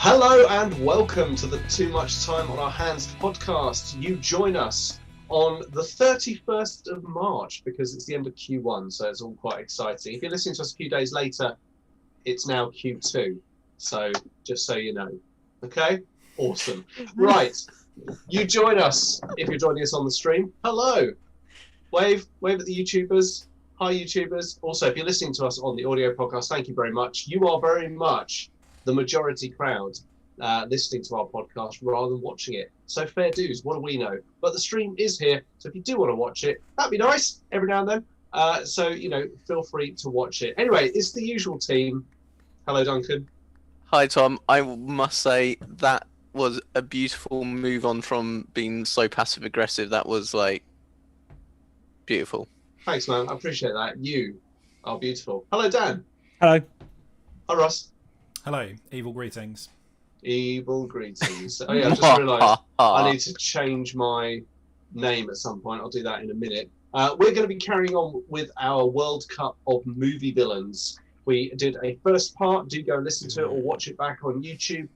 Hello and welcome to the Too Much Time on Our Hands podcast. You join us on the 31st of March because it's the end of Q1, so it's all quite exciting. If you're listening to us a few days later, it's now Q2, so just so you know. Okay? Awesome. Right, you join us if you're joining us on the stream. Hello. Wave at the YouTubers. Hi, YouTubers. Also, if you're listening to us on the audio podcast, thank you very much. You are very much the majority crowd listening to our podcast rather than watching it. So fair dues, what do we know? But the stream is here, so if you do want to watch it, that'd be nice every now and then. So, feel free to watch it. Anyway, it's the usual team. Hello, Duncan. Hi, Tom. I must say that was a beautiful move on from being so passive-aggressive. That was, beautiful. Thanks, man. I appreciate that. You are beautiful. Hello, Dan. Hello. Hi, Ross. Hello, evil greetings. Evil greetings. Oh, yeah, I just realised I need to change my name at some point. I'll do that in a minute. We're going to be carrying on with our World Cup of movie villains. We did a first part. Do go and listen to it or watch it back on YouTube.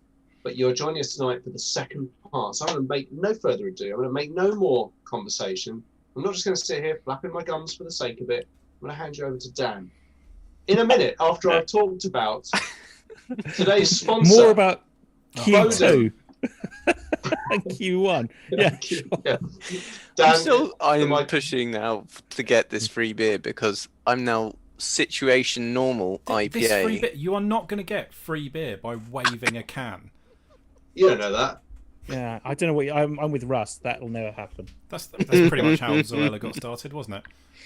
But you're joining us tonight for the second part. So I'm going to make no further ado. I'm going to make no more conversation. I'm not just going to sit here flapping my gums for the sake of it. I'm going to hand you over to Dan. In a minute, after I've talked about today's sponsor. More about Q2 and Q1. Yeah, sure. Yeah. Dan, I'm pushing now to get this free beer because I'm now situation normal IPA. This free beer, you are not going to get free beer by waving a can. You don't know that. Yeah, I don't know what I'm with Russ. That'll never happen. That's pretty much how Zoella got started, wasn't it?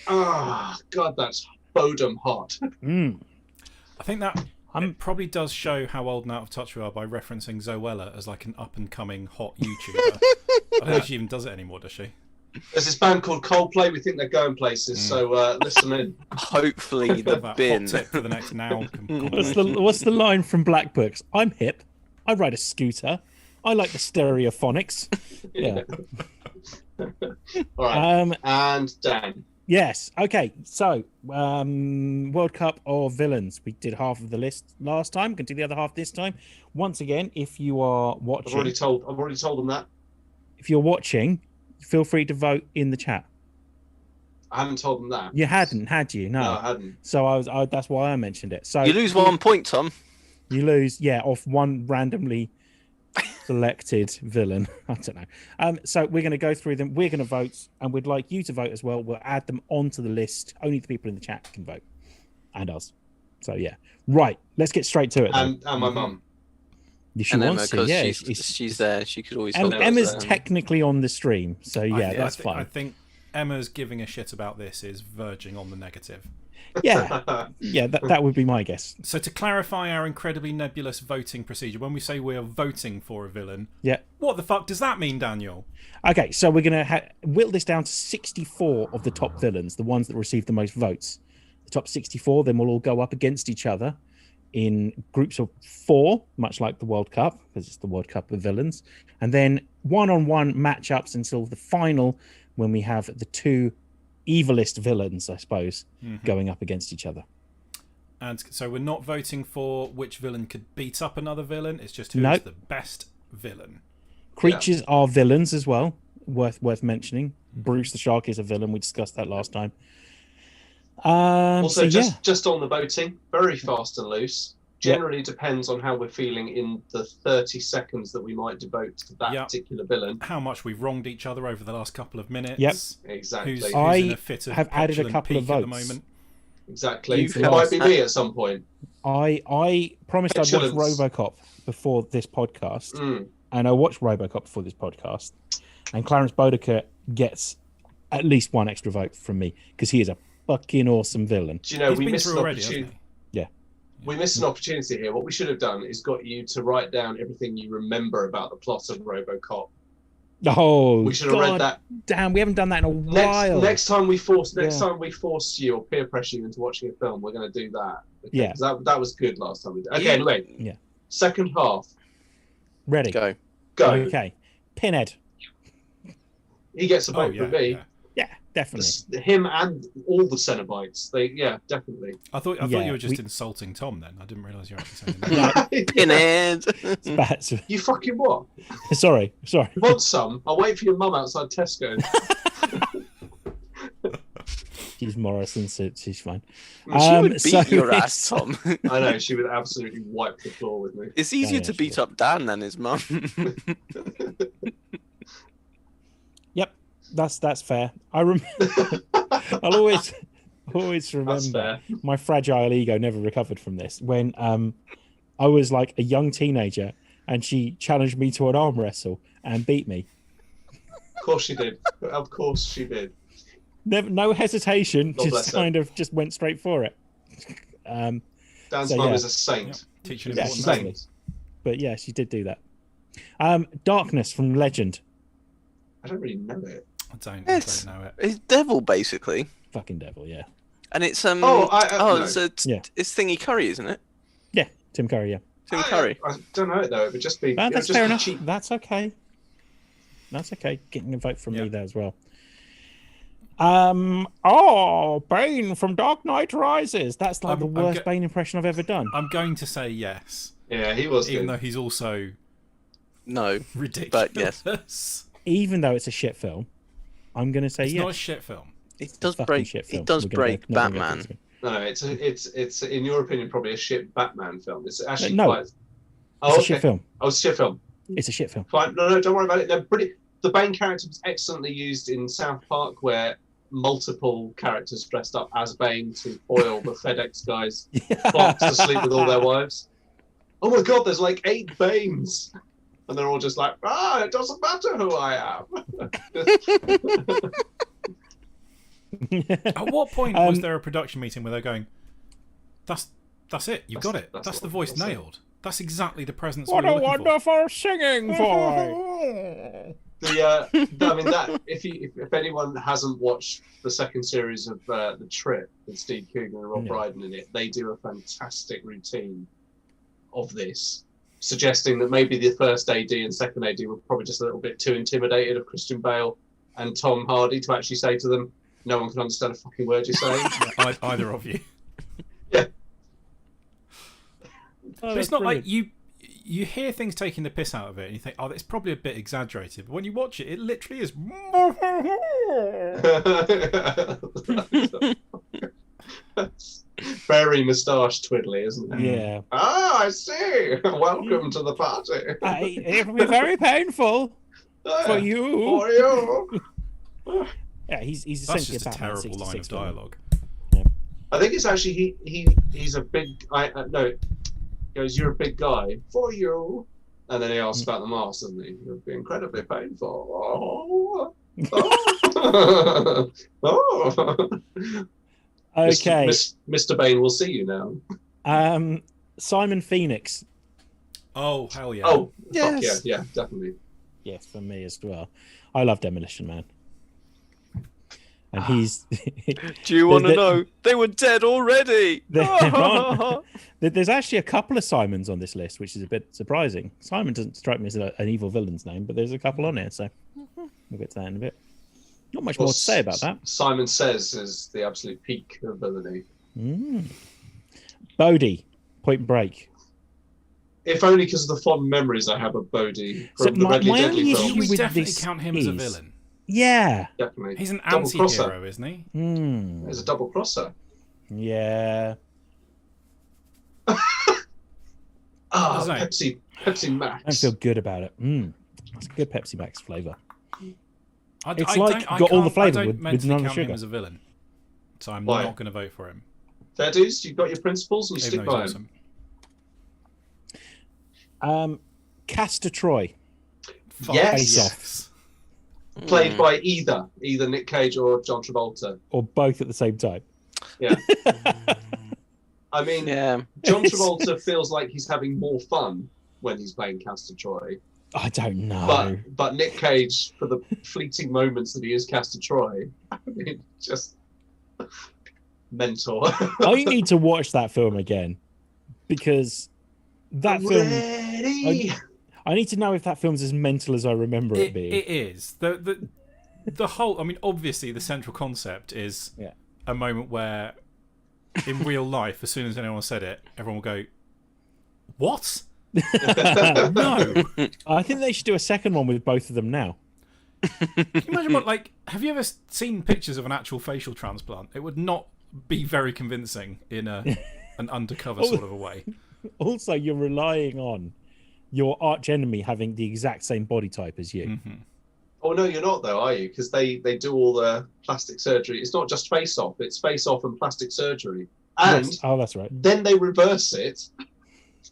Ah, God, that's bodum hot. I think that it probably does show how old and out of touch we are by referencing Zoella as like an up-and-coming hot YouTuber. I don't think she even does it anymore, does she? There's this band called Coldplay. We think they're going places, so listen in. Hopefully the bin. Hot tip for the next now. What's the line from Black Books? I'm hip. I ride a scooter. I like the stereophonics. Yeah. All right. And Dan. Yes. Okay. So, World Cup of villains. We did half of the list last time. Can do the other half this time. Once again, if you are watching, I've already told them that. If you're watching, feel free to vote in the chat. I haven't told them that. You hadn't, had you? No, I hadn't. So that's why I mentioned it. So you lose 1 point, Tom. You lose, off one randomly selected villain. I don't know. So we're going to go through them. We're going to vote, and we'd like you to vote as well. We'll add them onto the list. Only the people in the chat can vote, and us. So yeah, right. Let's get straight to it. And my mum. She wants to. Yeah, she's there. She could always. And Emma's technically on the stream, so yeah, that's fine. I think Emma's giving a shit about this is verging on the negative. Yeah, that would be my guess. So to clarify our incredibly nebulous voting procedure, when we say we are voting for a villain, what the fuck does that mean, Daniel? Okay, so we're going to whittle this down to 64 of the top villains, the ones that receive the most votes. The top 64, then we'll all go up against each other in groups of 4, much like the World Cup, because it's the World Cup of villains. And then one-on-one matchups until the final, when we have the 2 evilest villains, I suppose, going up against each other. And so we're not voting for which villain could beat up another villain. It's just who's the best villain. Creatures are villains as well. Worth mentioning. Bruce the Shark is a villain. We discussed that last time. Also, just on the voting, very fast and loose. Generally depends on how we're feeling in the 30 seconds that we might devote to that particular villain. How much we've wronged each other over the last couple of minutes. Yep, exactly. Who's in a fit of have added a couple of votes at the moment. Exactly. It might be me at some point. I promised I'd watch RoboCop before this podcast, and I watched RoboCop before this podcast, and Clarence Boudica gets at least 1 extra vote from me because he is a fucking awesome villain. Do you know, we missed an already, opportunity. Yeah. We missed an opportunity here. What we should have done is got you to write down everything you remember about the plot of RoboCop. Oh, we should have read that. Damn, we haven't done that in a while. Next time we force you or peer pressure you into watching a film, we're going to do that. Okay? Yeah, that was good last time we did. Okay, anyway. Yeah. Second half. Ready? Go. Okay. Pinhead. He gets a vote from me. Yeah, definitely. Him and all the Cenobites. Definitely. I thought Yeah, you were just we- insulting Tom then. I didn't realise you were actually saying that. Pinhead. Bats. You fucking what? Sorry. You want some? I'll wait for your mum outside Tesco. She's Morrison, so she's fine. She would beat so your it's- ass, Tom. I know, she would absolutely wipe the floor with me. It's easier yeah, to she beat would. up Dan than his mum. Yep, that's fair. I'll always That's remember fair. my fragile ego never recovered from this when I was like a young teenager and she challenged me to an arm wrestle and beat me. Of course she did. Of course she did. Never, no hesitation, God bless just her. kind of just went straight for it. Dan's So, mum yeah. is a saint. Teaching Yeah, important she's lessons. lovely. But yeah, she did do that. Darkness from Legend. I don't really know it. I don't Yes. know it. It's Devil, basically. Fucking devil, yeah. And it's No. Yeah. it's Thingy Curry, isn't it? Yeah, Tim Curry, yeah. Tim Curry. I don't know it though. It would just be. No, it would that's just fair be enough. cheap. That's okay. That's okay. Getting a vote from Yeah. me there as well. Bane from Dark Knight Rises. That's like I'm- the I'm worst go- Bane impression I've ever done. I'm going to say yes, Yeah, he was even good. though he's also No. ridiculous. yes. Even though it's a shit film, I'm going to say It's yes. not a shit film. It does Fucking break. shit It film. does We're gonna break go- not gonna go Batman. into it. No, it's in your opinion probably a shit Batman film. It's actually No. quite. It's Oh, a okay. shit film. Oh, it's a shit film. It's a shit film. Fine. No, don't worry about it. They're pretty. The Bane character was excellently used in South Park, where multiple characters dressed up as Bane to foil the FedEx guys plots to sleep with all their wives. Oh my God, there's like 8 Banes, and they're all just like, it doesn't matter who I am. At what point was there a production meeting where they're going, "That's it. You got it. That's That's the what- voice that's it. nailed. That's exactly the presence What we a were looking for." wonderful singing voice. I mean that if anyone hasn't watched the second series of The Trip with Steve Coogan and Rob Yeah. Brydon in it, they do a fantastic routine of this, suggesting that maybe the first AD and second AD were probably just a little bit too intimidated of Christian Bale and Tom Hardy to actually say to them, "No one can understand a fucking word you're saying." Either of you. Oh, But it's that's not like brilliant. you hear things taking the piss out of it and you think, "Oh, it's probably a bit exaggerated." But when you watch it, it literally is. Very moustache twiddly, isn't it? Yeah. Ah, I see. Welcome to the party. It'll be very painful for you. For you. Yeah, he's That's essentially just a Batman terrible line of 66 villain. dialogue. I think it's actually he's a big. No, he goes, "You're a big guy for you," and then he asks about the mask, doesn't he? It'll be incredibly painful. Oh. Oh. Okay. Mr. Bane, we'll see you now. Simon Phoenix. Oh hell yeah! Oh, Yes. fuck yeah, definitely. Yes, for me as well. I love Demolition Man. And he's Do you want to the- know? They were dead already. There aren't- there's actually a couple of Simons on this list, which is a bit surprising. Simon doesn't strike me as an evil villain's name, but there's a couple on here, so we'll get to that in a bit. Not much more to say about that. Simon Says is the absolute peak of villainy. Bodhi, Point Break. If only because of the fond memories I have of Bodhi So from the my Deadly only Deadly issue film. we with definitely this count him as a is- villain. Yeah. Definitely. He's an Double crosser. anti-hero, isn't he? There's a double crosser. Yeah. Ah, What's his Pepsi I don't Max. feel good about it. That's a good Pepsi Max flavour. It's I like don't- got all the I flavour don't with mentally none of the count him sugar. as a villain, so I'm Why? not going to vote for him. Fair dues, you've got your principles and Even stick though by he's them. awesome. Castor Troy. Yes. Face Off. Played by either Nick Cage or John Travolta. Or both at the same time. Yeah. I mean, Yeah. John Travolta feels like he's having more fun when he's playing Castor Troy. I don't know. But Nick Cage, for the fleeting moments that he is Castor Troy, I mean, just mentor. I need to watch that film again because that film. Ready? I need to know if that film's as mental as I remember it It being. is. the whole. I mean, obviously, the central concept is a moment where, in real life, as soon as anyone said it, everyone will go, "What? No!" I think they should do a second one with both of them now. Can you imagine what? Like, have you ever seen pictures of an actual facial transplant? It would not be very convincing in an undercover sort of a way. Also, you're relying on your arch enemy having the exact same body type as you. Mm-hmm. Oh no, you're not though, are you? Because they do all the plastic surgery. It's not just face off; it's face off and plastic surgery. And Yes. Oh, that's right. then they reverse it.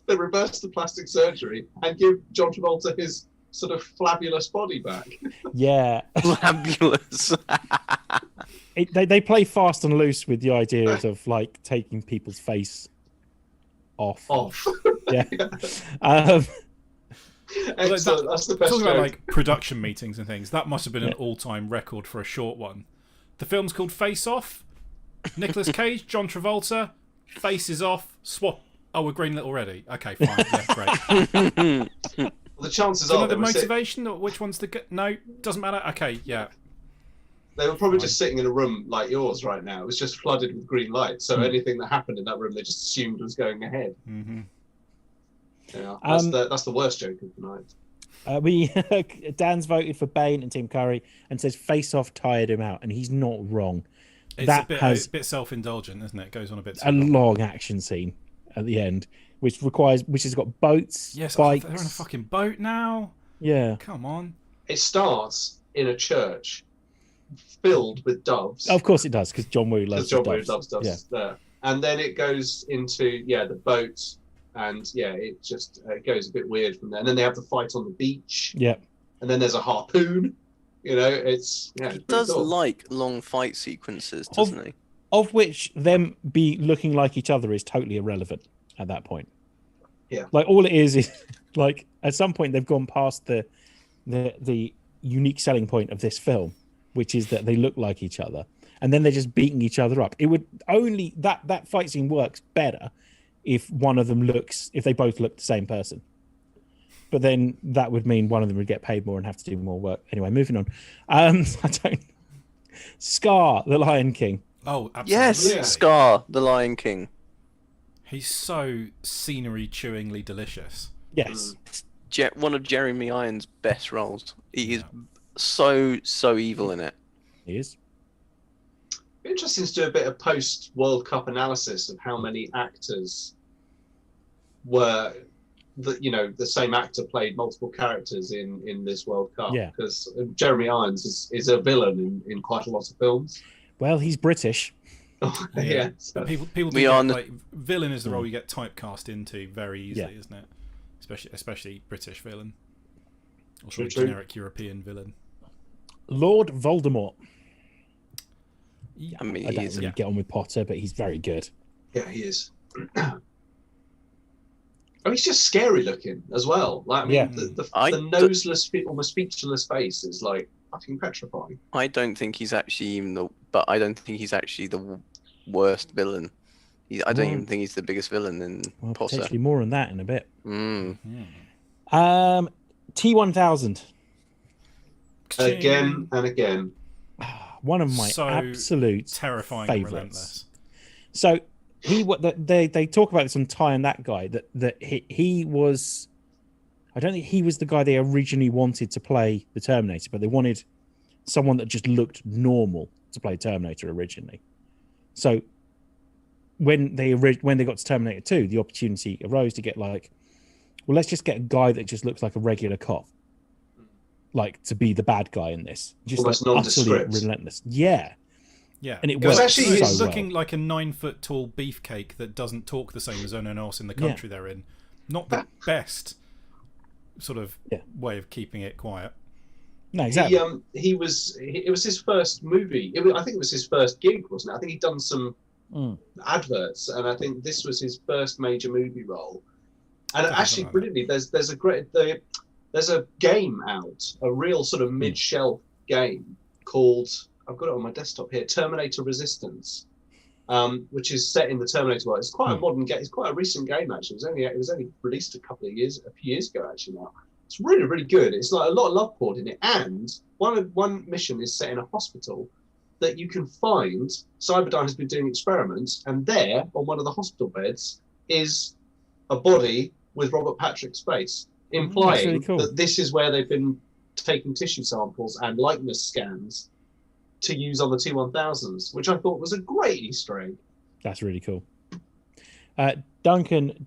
They reverse the plastic surgery and give John Travolta his sort of flabulous body back. Yeah. Fabulous. They play fast and loose with the ideas of like taking people's face off. Yeah. Excellent. That's the best Talking about joke. like production meetings and things, that must have been an all-time record for a short one. The film's called Face Off. Nicolas Cage, John Travolta, faces off, swap. Oh, we're greenlit already. Okay, fine. Yeah, great. Well, the chances Do you are know the they were motivation or which one's the good? No, doesn't matter. Okay, yeah. They were probably just sitting in a room like yours right now. It was just flooded with green light. So anything that happened in that room, they just assumed was going ahead. Mm-hmm. Yeah, that's the worst joke of the night. Dan's voted for Bane and Tim Curry and says Face Off tired him out, and he's not wrong. It's that a bit self-indulgent, isn't it? It goes on a bit too a long. long action scene at the end, which has got boats, Yes, bikes. they're on a fucking boat now. Yeah. Come on. It starts in a church filled with doves. Of course it does, because John Woo loves John the Woo doves. loves doves there. And then it goes into the boat, and it just goes a bit weird from there. And then they have the fight on the beach. Yeah. And then there's a harpoon. It's He does cool. like long fight sequences, doesn't he? Of which them be looking like each other is totally irrelevant at that point. Yeah. Like all it is like at some point they've gone past the unique selling point of this film, which is that they look like each other, and then they're just beating each other up. It would only that fight scene works better if they both look the same person. But then that would mean one of them would get paid more and have to do more work. Anyway, moving on. Scar, the Lion King. Oh, absolutely. Yes, Scar, the Lion King. He's so scenery-chewingly delicious. Yes. One of Jeremy Irons' best roles. He is so evil in it. He is. Interesting to do a bit of post-World Cup analysis of how many actors were... the same actor played multiple characters in this World Cup. Yeah. Because Jeremy Irons is a villain in quite a lot of films. Well, he's British. Yeah. But people do like villain is the role you get typecast into very easily, isn't it? Especially British villain. Or sort of generic European villain. Lord Voldemort. I mean, I don't really get on with Potter, but he's very good. Yeah, he is. He's just scary looking as well. Like, the noseless, almost featureless face is like fucking petrifying. I don't think he's actually I don't think he's actually the worst villain. I don't even think he's the biggest villain in Potter. Potentially more on that in a bit. Mm. T-1000. Again and again. One of my absolute terrifying favorites. Relentless. So they talk about this on Ty and That Guy that he was. I don't think he was the guy they originally wanted to play the Terminator, but they wanted someone that just looked normal to play Terminator originally. So when they got to Terminator 2, the opportunity arose to get let's just get a guy that just looks like a regular cop, to be the bad guy in this, just almost utterly nondescript. relentless. Yeah. Yeah, and it was works actually so he's looking well. like a 9-foot tall beefcake that doesn't talk the same as anyone else in the country they're in. Not the best sort of way of keeping it quiet. No, exactly. It was his first movie. I think it was his first gig, wasn't it? I think he'd done some adverts, and I think this was his first major movie role. And actually, brilliantly, there's a game out, a real sort of mid-shelf game called, I've got it on my desktop here, Terminator Resistance, which is set in the Terminator world. It's quite a modern game. It's quite a recent game actually. It was only released a few years ago actually now. It's really, really good. It's like a lot of love poured in it. And one mission is set in a hospital that you can find. Cyberdyne has been doing experiments, and there, on one of the hospital beds, is a body with Robert Patrick's face, implying really cool. that this is where they've been taking tissue samples and likeness scans to use on the T-1000s, which I thought was a great Easter egg. That's really cool. Duncan,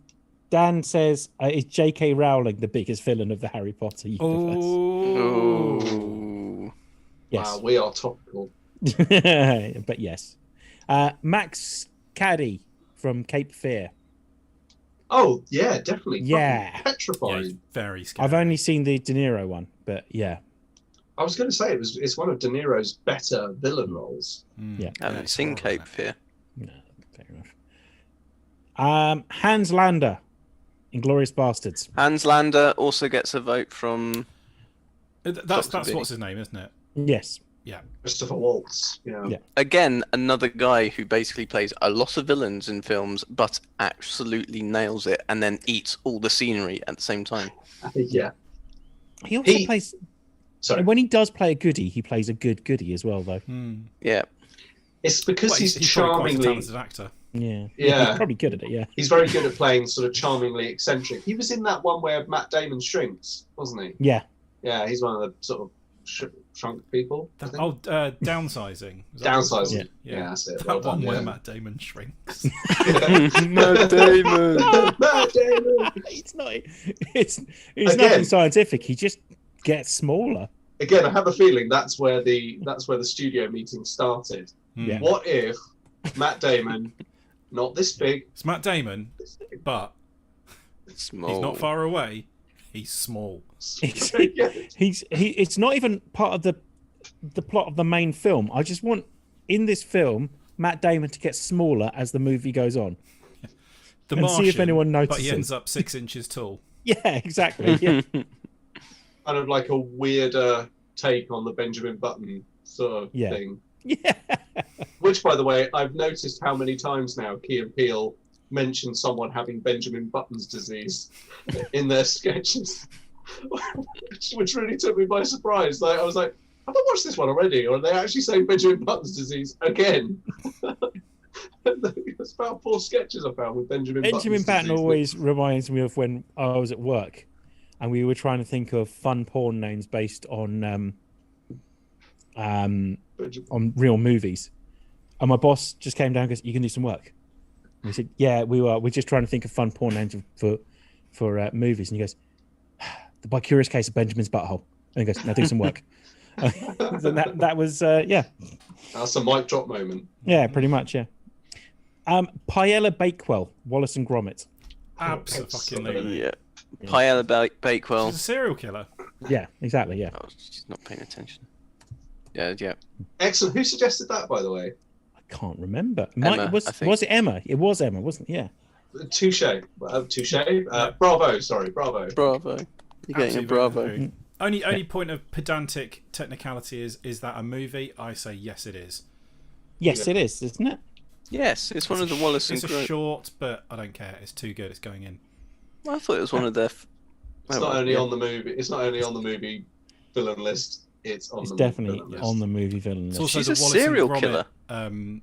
Dan says, is J.K. Rowling the biggest villain of the Harry Potter universe? Oh. Yes. Wow, we are topical. But yes. Max Caddy from Cape Fear. Oh, yeah, definitely. Yeah. Fucking petrifying. Yeah, very scary. I've only seen the De Niro one, but yeah. I was going to say it's one of De Niro's better villain roles. Yeah. I haven't seen Cape Fear. No, fair enough. Hans Lander, Inglourious Bastards. Hans Lander also gets a vote from. That's Dr. what's his name, isn't it? Yes. Yeah. Christopher Waltz. Yeah. Again, another guy who basically plays a lot of villains in films, but absolutely nails it, and then eats all the scenery at the same time. Yeah. He also plays. Sorry. When he does play a goodie, he plays a good goodie as well, though. Yeah. It's because Well, he's probably quite a charmingly. talented actor. Yeah. Yeah. He's probably good at it, yeah. He's very good at playing sort of charmingly eccentric. He was in that one where Matt Damon shrinks, wasn't he? Yeah. Yeah, he's one of the sort of shrunk people. I think. Downsizing. Was that Downsizing. what it was? Yeah, that's it. That Well one done, where yeah. Matt Damon shrinks. Matt Damon. Matt Damon. It's not. It's Again. nothing scientific. He just gets smaller. Again, I have a feeling that's where the studio meeting started. Yeah. What if Matt Damon, not this big, It's Matt Damon, but Small. he's not far away. He's small. yeah. It's not even part of the plot of the main film. I just want in this film Matt Damon to get smaller as the movie goes on. The And Martian, see if anyone but he notices. ends up 6 inches tall. Yeah, exactly. Yeah. Kind of like a weirder take on the Benjamin Button sort of Yeah. thing. Yeah. Which, by the way, I've noticed how many times now Key and Peele mention someone having Benjamin Button's disease in their sketches, which really took me by surprise. Like I was like, have I watched this one already, or are they actually saying Benjamin Button's disease again? It's about 4 sketches I found with Benjamin Benjamin Button's Button disease. always reminds me of when I was at work and we were trying to think of fun porn names based on real movies. And my boss just came down and goes, "You can do some work." And we said, "Yeah, we were. We're just trying to think of fun porn names for movies." And he goes, "The By Curious Case of Benjamin's Butthole." And he goes, "Now do some work." So that was yeah. That's a mic drop moment. Yeah, pretty much, yeah. Paella Bakewell, Wallace and Gromit. Absolutely. Yeah. Paella Bakewell. She's a serial killer. Yeah, exactly, yeah. Oh, she's not paying attention. Yeah, yeah. Excellent. Who suggested that, by the way? I can't remember. Emma, I think. Was it Emma? It was Emma, wasn't it? Yeah. Touche. Touche. Bravo. Sorry, bravo. Bravo. You're getting a Absolutely bravo. agree. Only point of pedantic technicality is that a movie? I say yes, it is. Yes, Yeah. it is, isn't it? Yes, it's one of the Wallace and It's a Gromit. short, but I don't care. It's too good. It's going in. I thought it was one of their. It's not only on the movie. It's not only on the movie villain list. It's on It's the definitely villain list. on the movie villain It's list. also She's the a Wallace serial and killer. Gromit,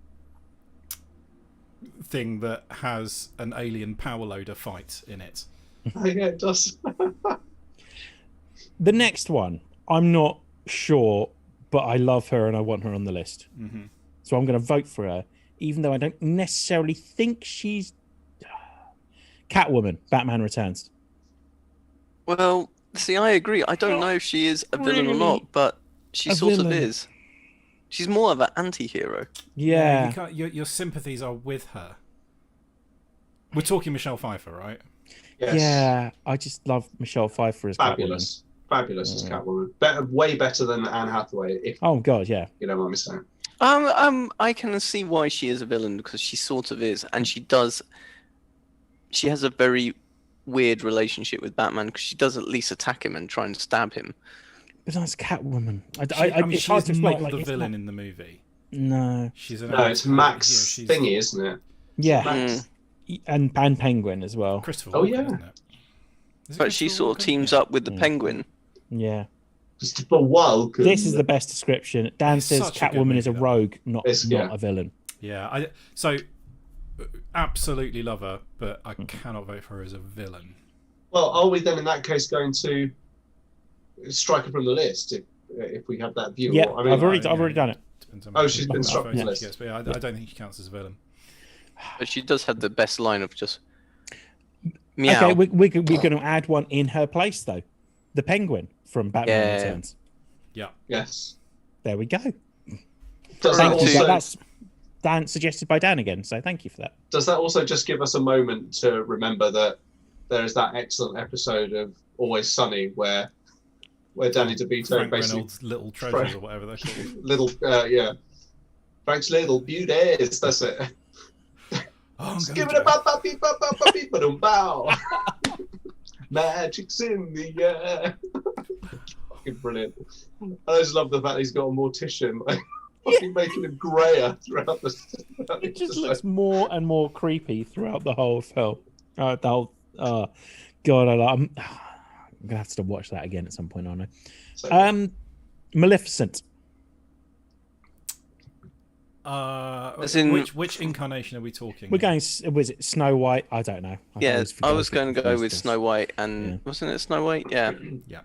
thing that has an alien power loader fight in it. Oh, yeah, it does. The next one, I'm not sure, but I love her and I want her on the list. Mm-hmm. So I'm going to vote for her, even though I don't necessarily think she's Catwoman. Batman Returns. Well, see, I agree. I don't know if she is a villain or Really? not, but she A sort villain. of is. She's more of an anti-hero. Yeah. You can't, your sympathies are with her. We're talking Michelle Pfeiffer, right? Yes. Yeah, I just love Michelle Pfeiffer as Catwoman. Fabulous. Fabulous as Yeah. Catwoman. Better, way better than Anne Hathaway, if Oh God, yeah. you don't mind me saying. I can see why she is a villain because she sort of is, and she does. She has a very weird relationship with Batman because she does at least attack him and try and stab him. But that's Catwoman. I mean, it's hard she's to not explain. Like, the it's villain not- in the movie. No. She's an No, it's Max she's thingy, isn't it? Yeah, Max. and Penguin as well. Christopher Oh, Walken, yeah. isn't it? Is it But she Christopher sort of Walken? teams Yeah. up with the Penguin. Yeah. Christopher Walken. This is the best description. Dan It's says such a good Catwoman is a movie, that rogue, not Yeah. a villain. Yeah, so absolutely love her, but I cannot vote for her as a villain. Well, are we then in that case going to strike her from the list if we have that view? Yeah, Or, I mean, I've already yeah. done it. Depends on Oh, how she's many been struck from the votes list. she gets, but yeah, I don't think she counts as a villain. But she does have the best line of just meow. Okay, we're going to add one in her place, though. The Penguin from Batman Yeah. Returns. Yeah. yes. There we go. Does that Thank you. also That's Dan suggested by Dan again, so thank you for that. does that also just give us a moment to remember that there is that excellent episode of Always Sunny where Danny DeVito Frank basically Reynolds' Little Treasures or whatever they're called. little Frank's little beauties. That's it. Oh, I'm Just gonna give it a do bop, bop, beep, bop, bop, bop, beep, ba-dum, bow. Magic's in the air. Fucking brilliant. I just love the fact he's got a mortician like, fucking making him greyer throughout the. It just looks more and more creepy throughout the whole film. God, I'm gonna have to watch that again at some point, aren't So, I? Maleficent. As in- which incarnation are we talking? We're going. Was it Snow White? I don't know. Yeah, I was forget going to the go first with ones. Snow White, and Yeah. wasn't it Snow White? Yeah, Yeah.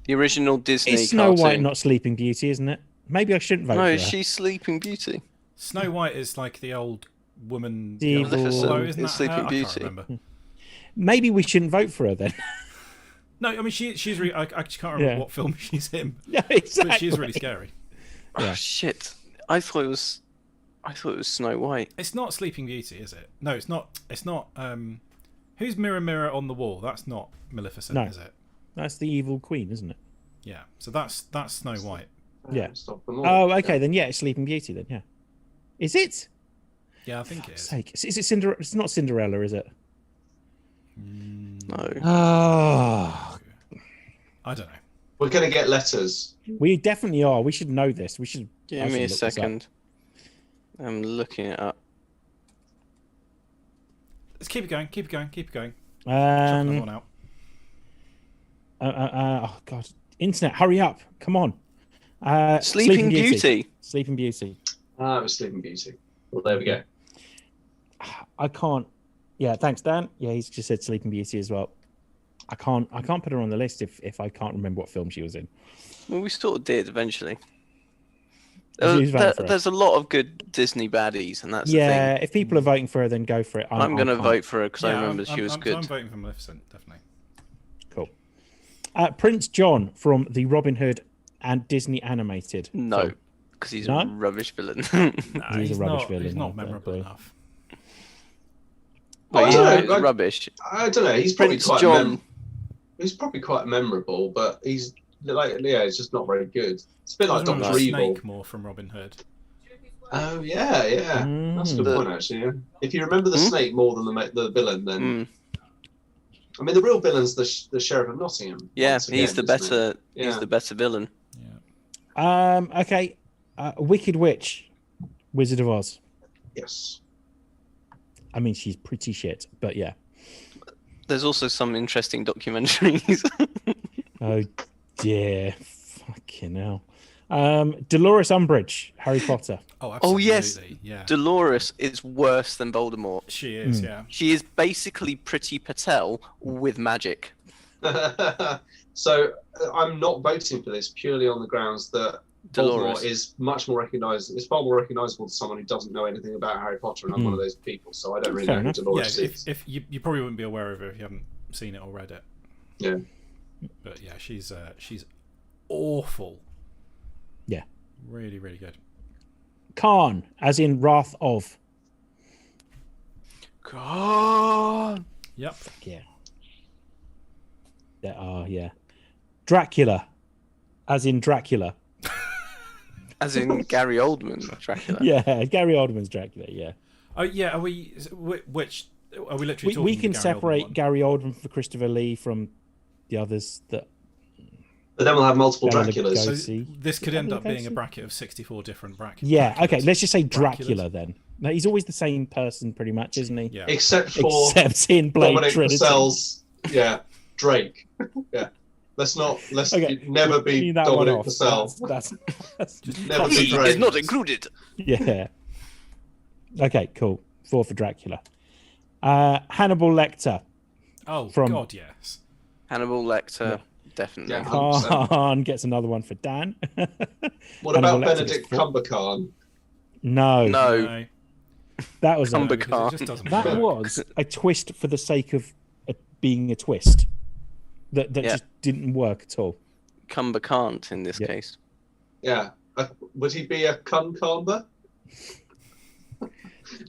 the original Disney It's Snow cartoon. White, not Sleeping Beauty, isn't it? Maybe I shouldn't vote No, for her. she's Sleeping Beauty. Snow White is like the old woman. The the old evil- hollow, isn't It's that Sleeping her? I Beauty. can't remember. Maybe we shouldn't vote for her then. No, I mean she's really. I actually can't remember Yeah. what film she's in, Yeah, exactly. but she's really scary. Yeah. Oh shit! I thought it was Snow White. It's not Sleeping Beauty, is it? No, it's not. It's not. Who's Mirror Mirror on the Wall? That's not Maleficent, No. is it? That's the evil queen, isn't it? Yeah. So that's Snow White. Yeah. Stop them all. Oh, okay. Then yeah, it's Sleeping Beauty. Then yeah. Is it? Yeah, I think it is. Sake. Is it Cinderella? It's not Cinderella, is it? No. Oh, I don't know. We're gonna get letters. we definitely are. We should know this. We should. I Give should me a look this up. second. I'm looking it up. Let's keep it going. Keep it going. Keep it going. Chuck another one out. Oh God! Internet, hurry up! Come on. Sleeping Beauty. Sleeping Beauty. Ah, it was Sleeping Beauty. Well, there we go. I can't. Yeah, thanks, Dan. Yeah, he's just said Sleeping Beauty as well. I can't put her on the list if I can't remember what film she was in. Well, we sort of did eventually. Who's voting for her? There's a lot of good Disney baddies, and that's Yeah, the thing. if people are voting for her, then go for it. I'm going to can't. vote for her because I Yeah, remember she was I'm good. voting for Maleficent, definitely. Cool. Prince John from the Robin Hood and Disney animated. No, film. because he's No? a rubbish villain. Nah, He's a rubbish villain, He's not I memorable agree. enough. But I yeah, don't know, he's like- rubbish. I don't know. He's probably Prince quite John. he's probably quite memorable, but he's like it's just not very good. It's a bit I like remember Doctor Evil. Snake more from Robin Hood. Oh yeah. That's a good Mm. point actually. Yeah. If you remember the Hmm? snake more than the villain, then Mm. I mean the real villain's the sheriff of Nottingham. Yeah, once he's the again, isn't better. it? He's Yeah. the better villain. Yeah. Okay. Wicked Witch, Wizard of Oz. Yes. I mean, she's pretty shit, but yeah. There's also some interesting documentaries. Oh dear, fucking hell. Dolores Umbridge, Harry Potter. Oh, Oh, absolutely. yes. Yeah. Dolores is worse than Voldemort. She is, Hmm. yeah. She is basically Priti Patel with magic. So I'm not voting for this purely on the grounds that Dolores. Voldemort is much more recognised. It's far more recognisable to someone who doesn't know anything about Harry Potter, and I'm one of those people, so I don't really Fair know who enough. Yeah, Dolores is. if you probably wouldn't be aware of her if you haven't seen it or read it. Yeah. But yeah, she's awful. Yeah. Really, really good. Khan, as in Wrath of. God. Yep. Yeah. Yeah. Dracula, as in Dracula. As in Gary Oldman, Dracula. Yeah, Gary Oldman's Dracula. Yeah. Oh yeah. Are we? Which are we literally talking? We can the Gary Oldman separate one? Gary Oldman for Christopher Lee from the others that. But then we'll have multiple Bela Draculas. So Lugosi. this could end up being a Lugosi? bracket of 64 different brackets. Yeah. Okay. Let's just say Draculas. Dracula then. No, he's always the same person, pretty much, isn't he? Yeah. Except for Except in Blade Dominic Trinity. Purcell's. Yeah. Drake. Yeah. Let's Okay, never be clean that one Dominic off. Purcell. That's Never be He Drake. is not included. yeah. Okay, cool. 4 for Dracula. Hannibal Lecter. Oh, From- God, yes. Hannibal Lecter, definitely. Yeah. 100%. Khan gets another one for Dan. What Hannibal about Lecter Benedict gets 4. Cumberbatch? No, No, that was Cumber- because it just doesn't that work. was a twist for the sake of being a twist. That Yeah. just didn't work at all. Cumber can't in this Yeah. case. Yeah. Would he be a cucumber?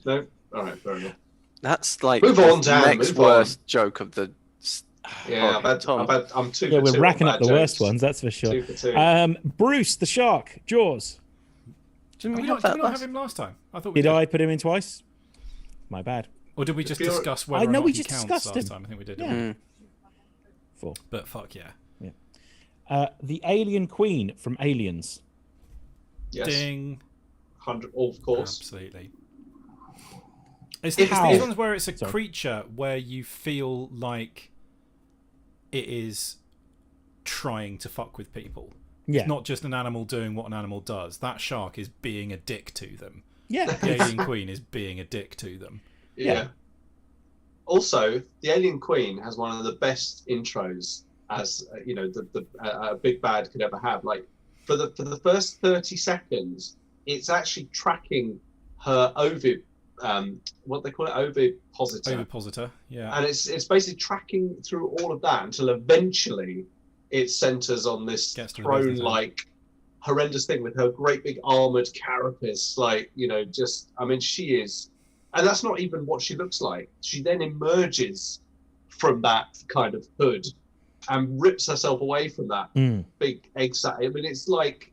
No? Alright, fair enough. That's like Move the on, Dan, next move on. worst joke of the. Yeah, Tom. I'm 2 Yeah, for 2 we're on racking bad up the jokes. worst ones, that's for sure. 2 for 2. Bruce the Shark, Jaws. Didn't Did we we have not, that did we not have last? him last time? I thought we Did did. I put him in twice? My bad. Or did we just If you're- discuss whether I or know not we he just counts discussed last him. time? I think we did. Yeah. didn't we? 4. But fuck yeah. The Alien Queen from Aliens. Yes. Ding. 100, of course. Absolutely. It's How? these ones where it's a Sorry. creature where you feel like it is trying to fuck with people. Yeah. It's not just an animal doing what an animal does. That shark is being a dick to them. Yeah. The alien queen is being a dick to them. Yeah. Also, the Alien Queen has one of the best intros as the big bad could ever have. Like for the first 30 seconds, it's actually tracking her ovid, what they call it, ovipositor, Ovipositor, yeah. and it's basically tracking through all of that until eventually it centers on this Gets to the business end. throne-like horrendous thing with her great big armored carapace. Like, she is, and that's not even what she looks like. She then emerges from that kind of hood and rips herself away from that Mm. big egg sack. I mean, it's like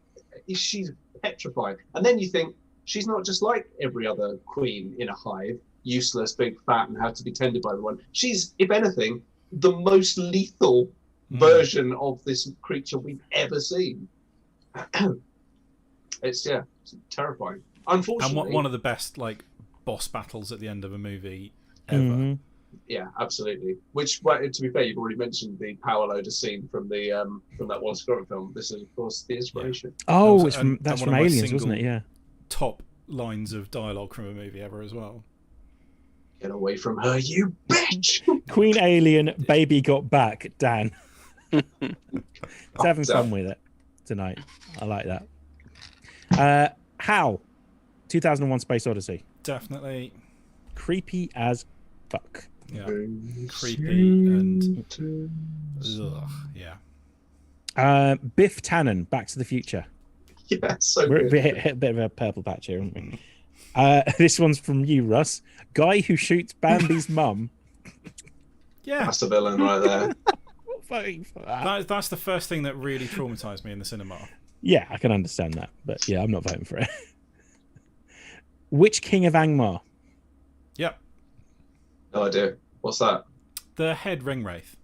she's petrified. And then you think she's not just like every other queen in a hive, useless, big, fat, and had to be tended by the one. She's, if anything, the most lethal version of this creature we've ever seen. It's terrifying. Unfortunately, And one of the best like boss battles at the end of a movie ever. Mhm. yeah, absolutely. Which, well, to be fair, you've already mentioned the power loader scene from that Wallace and Gromit film. This is, of course, the inspiration. Oh, And- it's from, and that's one from of my Aliens, wasn't it? single- Yeah. Top lines of dialogue from a movie ever as well. Get away from her, you bitch! Queen Alien, baby got back, Dan. It's having fun with it tonight. I like that. How? 2001 Space Odyssey. Definitely, Creepy as fuck. yeah, creepy and ugh, yeah. Biff Tannen, Back to the Future. Yeah, so We're good. hit a bit of a purple patch here, aren't we? This one's from you, Russ. Guy who shoots Bambi's mum. Yeah, That's the villain right there. Voting for that. that's the first thing that really traumatized me in the cinema. Yeah, I can understand that, but yeah, I'm not voting for it. Which king of Angmar? Yep, No idea. What's that? the head ring wraith.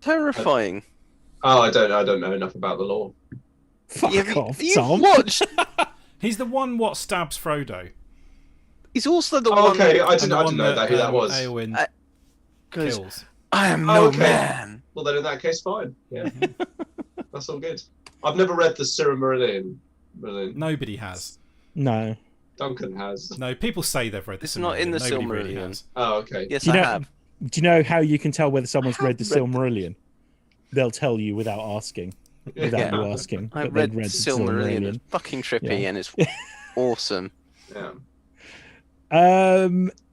Terrifying. Oh, I don't know enough about the law. Fuck off, You've Tom. watched. He's the one what stabs Frodo. He's also the Oh, one. okay, I And didn't the know one that, who that was. Eowyn goes, kills. I am Oh, no okay. man. Well, then in that case, fine. Yeah, that's all good. I've never read the Silmarillion. Nobody has. No. Duncan has. No, people say they've read the It's not in the Nobody really Silmarillion. has. Oh, okay. Yes, Do you I know- have. Do you know how you can tell whether someone's read the have read Silmarillion? They'll tell you without asking. Without Yeah. you asking. I that read they'd the Silmarillion. It's fucking trippy Yeah. and it's awesome. Yeah.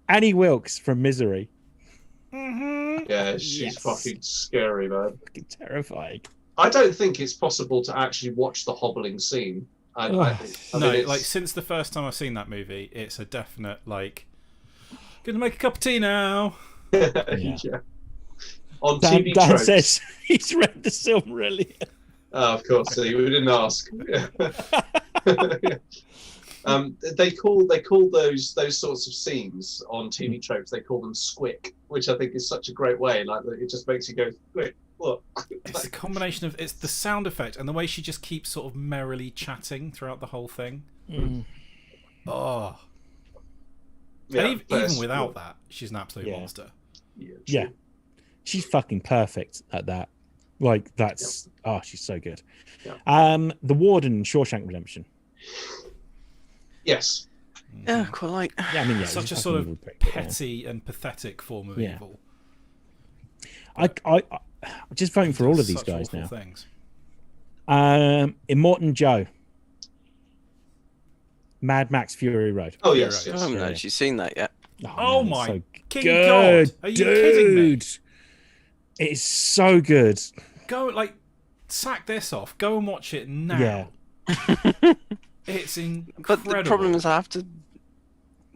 Annie Wilkes from Misery. Yeah, she's Yes. fucking scary, man. Fucking terrifying. I don't think it's possible to actually watch the hobbling scene. I Ugh. mean, No, it's, like since the first time I've seen that movie, it's a definite like. Gonna make a cup of tea now. yeah. On Dan, TV Dan tropes. says he's read the Silmarillion. Oh, of course. See, we didn't ask. They call those sorts of scenes on TV tropes. They call them squick, which I think is such a great way. Like it just makes you go squick. Look. It's a combination of it's the sound effect and the way she just keeps sort of merrily chatting throughout the whole thing. Oh, Yeah, and but even it's- without that, she's an absolute Yeah. monster. Yeah. Yeah. She's fucking perfect at that. Like that's she's so good. Yeah. The Warden in Shawshank Redemption. Yes. Yeah, quite like. Yeah, I mean, yeah, Such he's a fucking sort evil of prick, but, yeah. petty and pathetic form of Yeah. evil. I'm just voting for all of these Such guys awful now. Things. Immortan Joe. Mad Max Fury Road. Oh yes, Hero. I yes. haven't Yeah. actually seen that yet. Oh man, my it's king good, God! Are you kidding me? dude. It's so good. Go sack this off. Go and watch it now. Yeah. It's incredible. But the problem is, I have to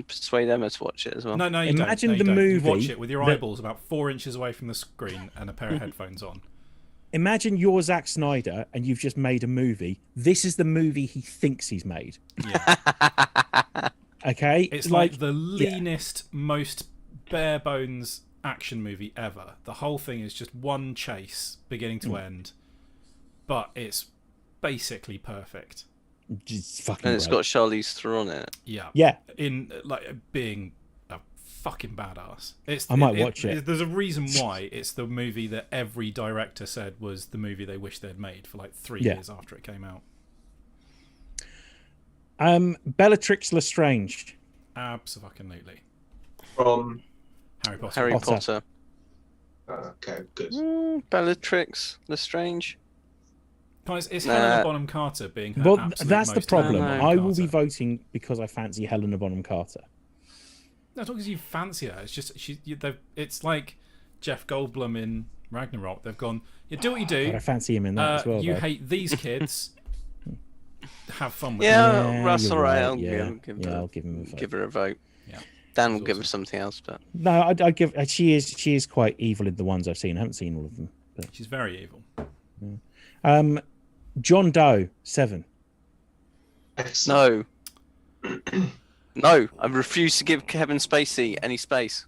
persuade Emma to watch it as well. No, you Imagine don't. No, the you don't. You movie watch it with your that- eyeballs about 4 inches away from the screen and a pair of headphones on. Imagine you're Zack Snyder and you've just made a movie. This is the movie he thinks he's made. Yeah. Okay? It's like the leanest, most bare bones action movie ever. The whole thing is just one chase, beginning to end, but it's basically perfect. just fucking And it's great. got Charlize Theron in it. Yeah. Yeah. In being a fucking badass. I might watch it. There's a reason why it's the movie that every director said was the movie they wish they'd made for 3 Yeah. years after it came out. Bellatrix Lestrange. Absolutely. From Harry Potter. Harry Potter. Potter. okay, good. Bellatrix Lestrange. Guys, it's Nah. Helena Bonham Carter being her Well, absolute that's the most problem. Helena I Bonham will be Carter. voting because I fancy Helena Bonham Carter. No, it's not because you fancy her. It's just it's like Jeff Goldblum in Ragnarok. They've gone, you do what you do. God, I fancy him in that as well. You though. hate these kids. Have fun with Yeah, it. Russ, you're alright. right, I'll yeah. give Yeah, her, I'll give him a vote. give her a vote. Yeah. Dan will She's give her awesome. something else, but No, I give. She is quite evil in the ones I've seen. I haven't seen all of them. But. She's very evil. John Doe 7. Excellent. no, no. I refuse to give Kevin Spacey any space.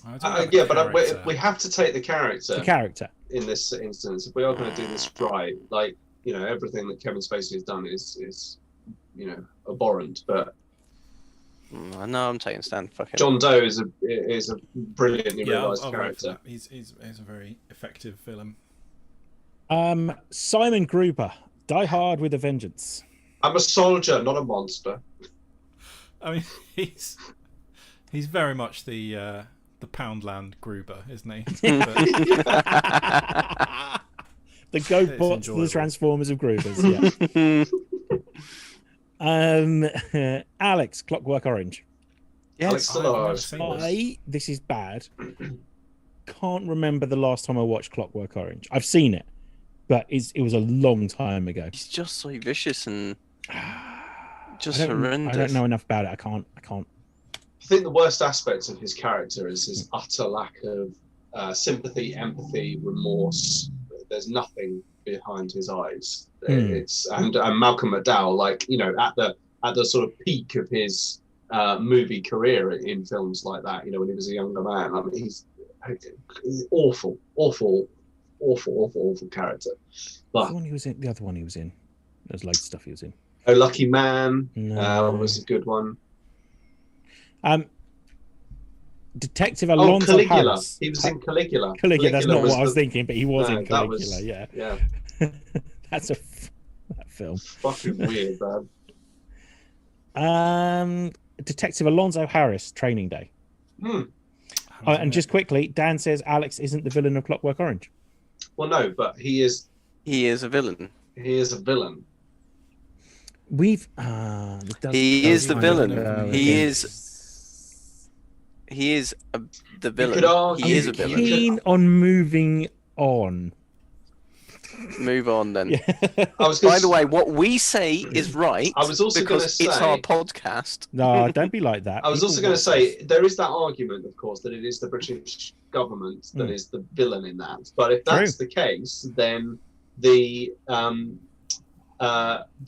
I don't know Yeah, the but character. we have to take the character The character. in this instance. If we are going to do this right, everything that Kevin Spacey has done is abhorrent. But I know I'm taking a stand. Fuck it. John Doe is a brilliantly Yeah, realised I'll vote for character. that. He's a very effective villain. Simon Gruber. Die Hard with a Vengeance. I'm a soldier, not a monster. I mean, he's very much the Poundland Gruber, isn't he? But The GoBots, the enjoyable. Transformers of Grubers. Yeah. Alex, Clockwork Orange. Alex Yes. I've never Delage. seen this. This is bad. Can't remember the last time I watched Clockwork Orange. I've seen it, but it was a long time ago. He's just so vicious and just I horrendous. don't know enough about it. I can't. I think the worst aspect of his character is his utter lack of sympathy, empathy, remorse. There's nothing behind his eyes. It's and Malcolm McDowell, at the sort of peak of his movie career in films like that. When he was a younger man. I mean, he's awful character. But The one he was in. The other one he was in. There's loads of stuff he was in. Oh Lucky Man No. was a good one. Detective Alonso Caligula. Harris. He was in Caligula. Caligula. That's not what I was the- thinking, but he was No, in that Caligula. was- Yeah, Yeah, that's that film. fucking weird, man. Detective Alonso Harris. Training Day. And just quickly, Dan says Alex isn't the villain of Clockwork Orange. Well, no, but he is a villain. a villain. We've He is the villain. He okay. is the villain. could argue- He is a you villain. could- Keen on moving on. Move on then. Yeah. I was gonna By the s- way, what we say is right. I was also gonna because it's our say- podcast. No, don't be like that. I was People also going to watch say this. there is that argument, of course, that it is the British government that is the villain in that. But if that's the case, then then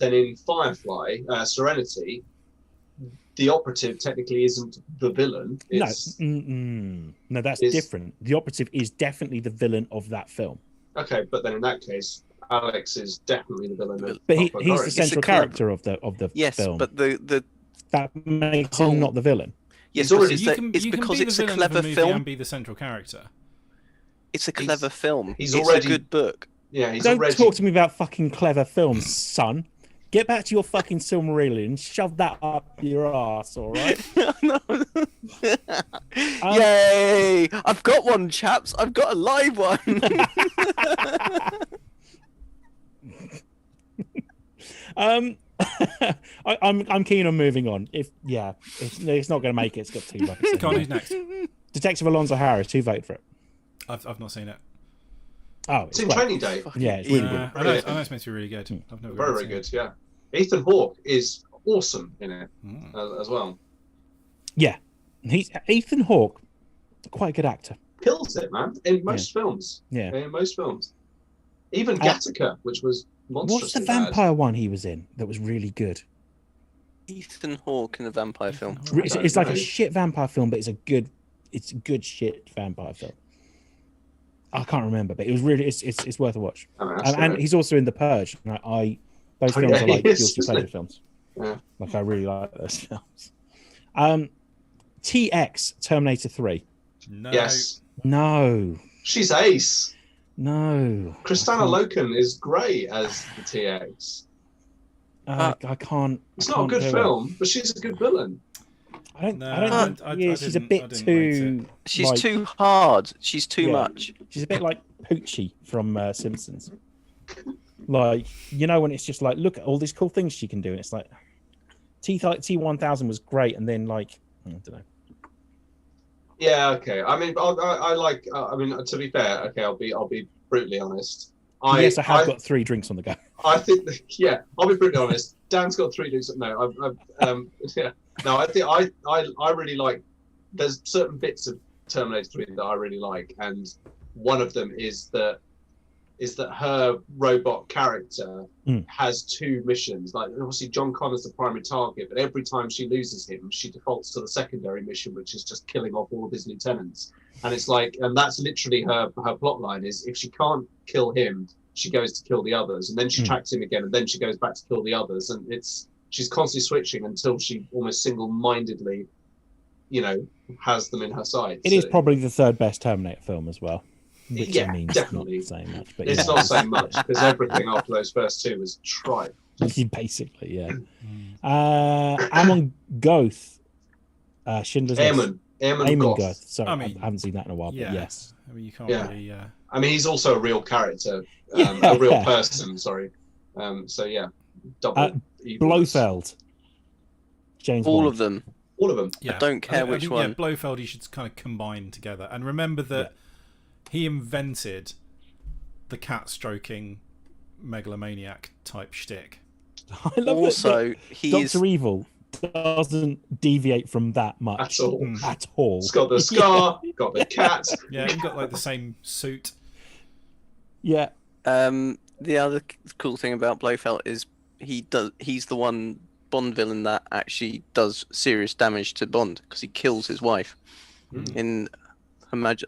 in Firefly, Serenity, the operative technically isn't the villain. It's, No, that's is- different. The operative is definitely the villain of that film, Okay, but then in that case, Alex is definitely the villain. Of but he's Clockwork the Orange. central clever- character of the Yes, film. but the that makes whole- him not the villain. yes, It's already- because You can it's be because the it's a villain of clever movie film. and be the central character. It's a clever film. he's It's already- a good book. Yeah, he's Don't already. talk to me about fucking clever films, son. Get back to your fucking Silmarillion and shove that up your ass, all right? No. Yay! I've got one, chaps. I've got a live one. I'm keen on moving on. If it's not going to make it. It's got 2 votes. Go on, who's next? Detective Alonso Harris. Who voted for it? I've not seen it. Oh, It's it's in great. Training Day. Yeah, it's really I know it's meant to be really good. I've never Very, really very seen good. Yeah. Ethan Hawke is awesome in it as well. Yeah, he's Ethan Hawke, quite a good actor. Kills it, man. In most films. Yeah. In most films. Even Gattaca, which was monstrously What's the bad. vampire one he was in that was really good? Ethan Hawke in a vampire film. It's like know. a shit vampire film, but it's a good shit vampire film. I can't remember, but it was really it's worth a watch. I mean, that's And right. he's also in The Purge. And those Oh, films yeah, are like he is, guilty isn't pleasure he? films. Yeah. Like I really like those films. TX Terminator 3. No. Yes. No, She's ace. no. Christina Loken is great as the TX. I can't. It's I not a can't good do it. film, but she's a good villain. I don't No, think. I She's a didn't- bit I didn't too. rate She's like- too hard. She's too Yeah. much. She's a bit like Poochie from Simpsons. Like, when it's just like, look at all these cool things she can do, and it's like T1000 was great, and then like I don't know. Yeah, okay. I mean, I like. I mean, to be fair, okay, I'll be brutally honest. Yes, I have got 3 drinks on the go. I think, yeah, I'll be brutally honest. Dan's got 3 drinks. No, yeah, no. I think I really like. There's certain bits of Terminator 3 that I really like, and one of them is that her robot character has 2 missions. Like, obviously, John Connor's the primary target, but every time she loses him, she defaults to the secondary mission, which is just killing off all of his lieutenants. And it's like, and that's literally her plot line is if she can't kill him, she goes to kill the others, and then she tracks him again, and then she goes back to kill the others, and she's constantly switching until she almost single-mindedly, has them in her sights. It is probably the 3rd best Terminator film as well. Which Yeah, means definitely. not saying much, but It's not saying much because everything after those first 2 was tripe. basically, yeah. Amon Goth, Schindler's List. Eamon Goth. Sorry, I mean, I haven't seen that in a while, yeah. but yes. I mean, you can't Yeah. really. I mean, he's also a real character, Yeah. a real person. Sorry. So yeah, double. evilness. Blofeld. James All Bond. of them. All of them. Yeah. don't care I which think, one. Yeah, Blofeld, you should kind of combine together. And remember that he invented the cat stroking megalomaniac type shtick. I love Also, that he's Dr. Evil doesn't deviate from that much At all. at all. It's got the scar, got the cat. Yeah, he got like the same suit. Yeah. the other cool thing about Blofeld is he's the one Bond villain that actually does serious damage to Bond because he kills his wife in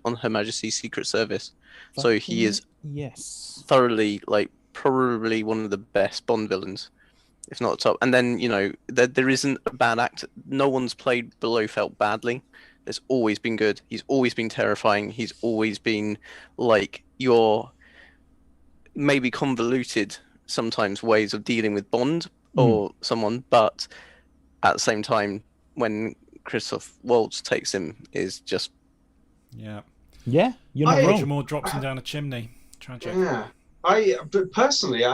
on Her Majesty's Secret Service. So he is thoroughly, like, probably one of the best Bond villains, if not top. And then, you know, there isn't a bad actor. No one's played Blofeld badly. There's always been good. He's always been terrifying. He's always been like your maybe convoluted sometimes ways of dealing with Bond or someone, but at the same time, when Christoph Waltz takes him, is just Yeah. Yeah, you're not Roger wrong. Moore drops him down a chimney. Tragic. Yeah, but personally,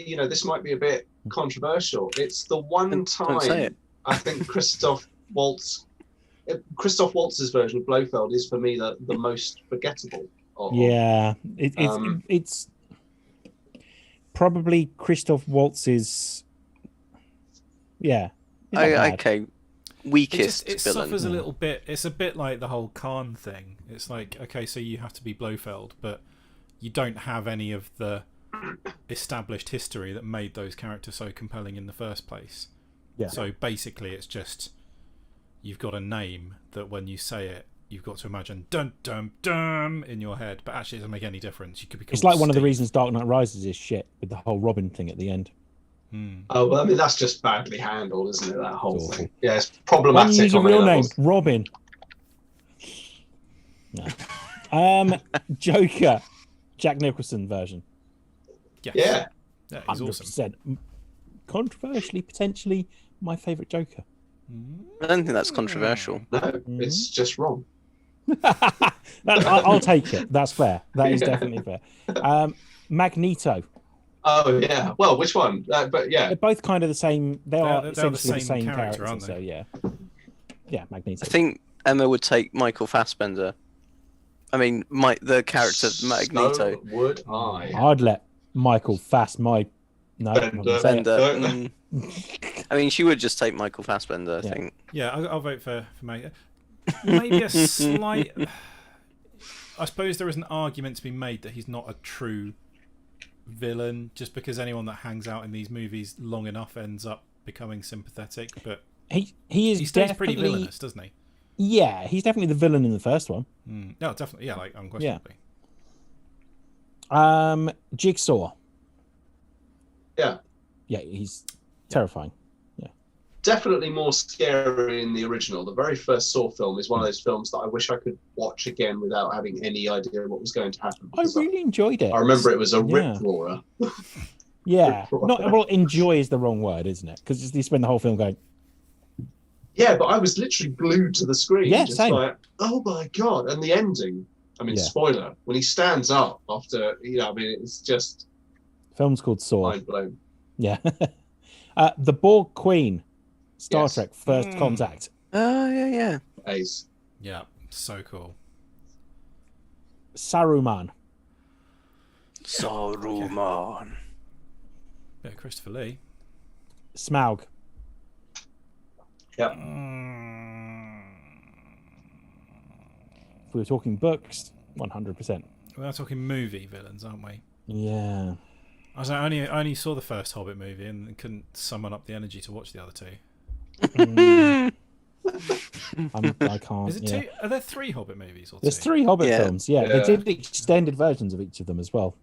you know, this might be a bit controversial. It's the one Don't say time it. I think Christoph Waltz's version of Blofeld is for me the most forgettable. Yeah, it's probably Christoph Waltz's. Yeah. He's not bad. okay. Weakest It villain. suffers a little bit. It's a bit like the whole Khan thing. It's like, okay, so you have to be Blofeld, but you don't have any of the established history that made those characters so compelling in the first place. Yeah. So basically, it's just you've got a name that when you say it, you've got to imagine dun dun dun in your head, but actually it doesn't make any difference. You could be called It's like one of the Steve. reasons Dark Knight Rises is shit with the whole Robin thing at the end. Oh, well, I mean, that's just badly handled, isn't it? That whole It's awful. thing. Yeah, it's Why problematic. don't you use a on many real name? levels. Robin. No. Joker, Jack Nicholson version. Yes. Yeah. Yeah, he's awesome. 100%. Controversially, potentially my favourite Joker. I don't think that's controversial. No, it's just wrong. I'll take it. That's fair. That is Yeah. definitely fair. Magneto. Oh yeah. Well, which one? But yeah. They're both kind of the same. They are they're the essentially the same same character, character, aren't they? so yeah. Yeah, Magneto. I think Emma would take Michael Fassbender. I mean, the character Magneto. So would I. I'd let Michael Fass my. No, I'm not gonna say it. Fassbender. I mean, she would just take Michael Fassbender, I Yeah. think. Yeah, I'll vote for Magneto. Maybe a slight. I suppose there is an argument to be made that he's not a true villain, just because anyone that hangs out in these movies long enough ends up becoming sympathetic. But He is he stays pretty definitely. villainous, doesn't he? Yeah, he's definitely the villain in the first one. No, definitely. Yeah, like unquestionably. Jigsaw. Yeah. Yeah, he's terrifying. Definitely more scary in the original. The very first Saw film is one of those films that I wish I could watch again without having any idea what was going to happen. I really enjoyed it. I remember it was a Yeah. rip roarer. Yeah, Right. not well. Enjoy is the wrong word, isn't it? Because you spend the whole film going, Yeah, but I was literally glued to the screen. Yeah, just same. like, oh my god! And the ending. I mean, Yeah. spoiler. When he stands up after, I mean, it's just film's called Saw. mind blown. Yeah. The Borg Queen, Star Yes. Trek First Contact. Oh, yeah. Ace. Yeah, so cool. Saruman. Saruman. Yeah, Christopher Lee. Smaug. Yep. If we were talking books, 100%. We're talking movie villains, aren't we? Yeah. I only saw the first Hobbit movie and couldn't summon up the energy to watch the other two. I can't. Is it yeah. two? Are there 3 Hobbit movies or There's two? 3 Hobbit Yeah. films. Yeah, Yeah. they did extended versions of each of them as well.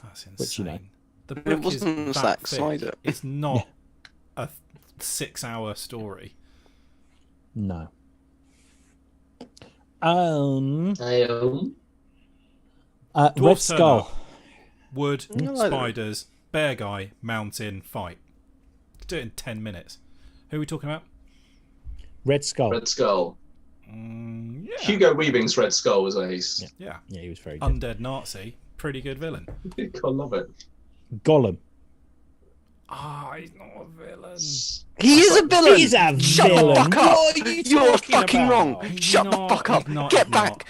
That's insane. Which, you know. The It book wasn't is Zack that thick. Snyder. It's not a 6-hour story. No. Um, Red turn Skull. up. Wood, I like that. spiders, bear guy, mountain, fight. Do it in 10 minutes. Who are we talking about? Red Skull. Red Skull. Yeah. Hugo Weaving's Red Skull was ace. Yeah. Yeah, he was very good. Undead Nazi. Pretty good villain. I love it. Gollum. Ah, he's not a villain. He is a villain! He's a Shut villain. the fuck up! What are you You're talking fucking about? wrong! He's Shut not- the fuck up! he's not- Get he's back! not.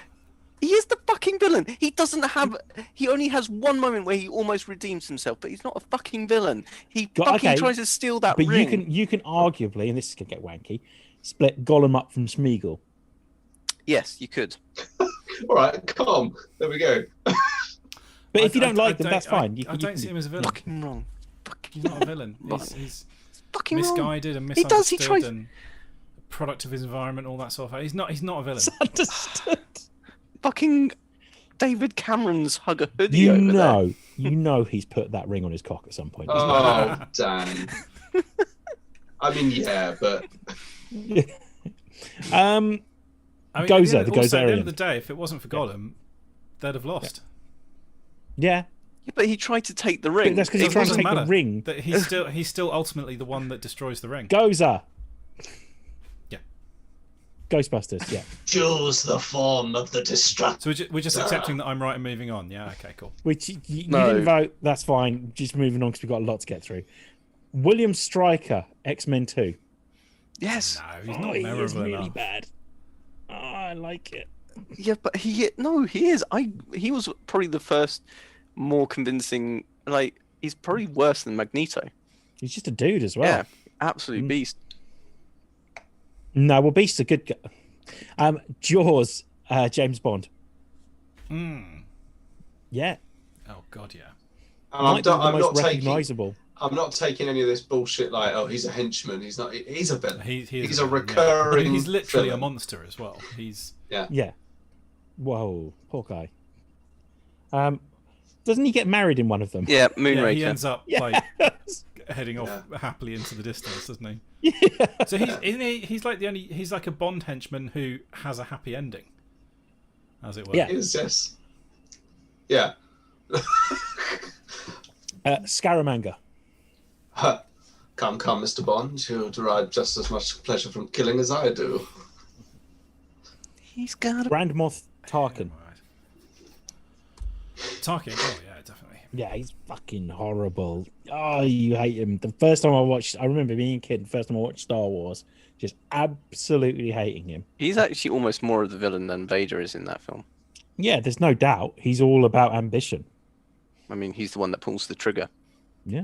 He is the fucking villain. He doesn't have. He only has one moment where he almost redeems himself, but he's not a fucking villain. He fucking okay, tries to steal that But ring. you can arguably, and this is gonna get wanky, split Gollum up from Smeagol. Yes, you could. All right, calm. There we go. But if you I- don't I like them, that's fine. I don't see him as a villain. Fucking wrong. He's not a villain. Wrong. He's Fucking wrong. misguided and He does, he misunderstood tries- and product of his environment, all that sort of thing. He's not a villain. Understood. Fucking David Cameron's hugger hoodie over there. You know he's put that ring on his cock at some point. Oh, Dan. I mean, yeah, but I mean, Gozer, at the also, at the end Gozerian. of the day, if it wasn't for Gollum, they'd have lost. Yeah, Yeah, but he tried to take the but ring. that's because It he's trying to doesn't take the matter. ring. That he's still ultimately the one that destroys the ring. Gozer. Yeah. Ghostbusters. Yeah. choose the form of the destruction. So we're just accepting that I'm right and moving on. Yeah. Okay. Cool. Which you No. didn't vote. That's fine. Just moving on because we've got a lot to get through. William Stryker, X-Men 2. Yes. No, he's not He is memorable really enough. bad. Oh, I like it. Yeah, but he is. He was probably the first more convincing. Like, he's probably worse than Magneto. He's just a dude as well. Yeah, absolute beast. No, well, Beast's a good guy. Jaws, James Bond. Yeah. Oh God, yeah. And Might be the I'm most not taking. recognisable. I'm not taking any of this bullshit. Like, oh, he's a henchman. He's not. He's a villain. He is He's a villain, yeah. recurring He's literally villain. a monster as well. He's Yeah. Whoa, poor guy. Doesn't he get married in one of them? Yeah, yeah, Moonraker. he ends up Yeah. like heading off happily into the distance, doesn't he? So he's like the only. He's like a Bond henchman who has a happy ending. as it were. Yeah. It is, yes. Yeah. Scaramanga. Come, Mr. Bond. You derive just as much pleasure from killing as I do. He's got a... Grand Moff Tarkin. Right. Tarkin, oh yeah, definitely. Yeah, he's fucking horrible. Oh, you hate him. The first time I remember being a kid, the first time I watched Star Wars, just absolutely hating him. He's actually almost more of the villain than Vader is in that film. Yeah, there's no doubt. He's all about ambition. I mean, he's the one that pulls the trigger. Yeah.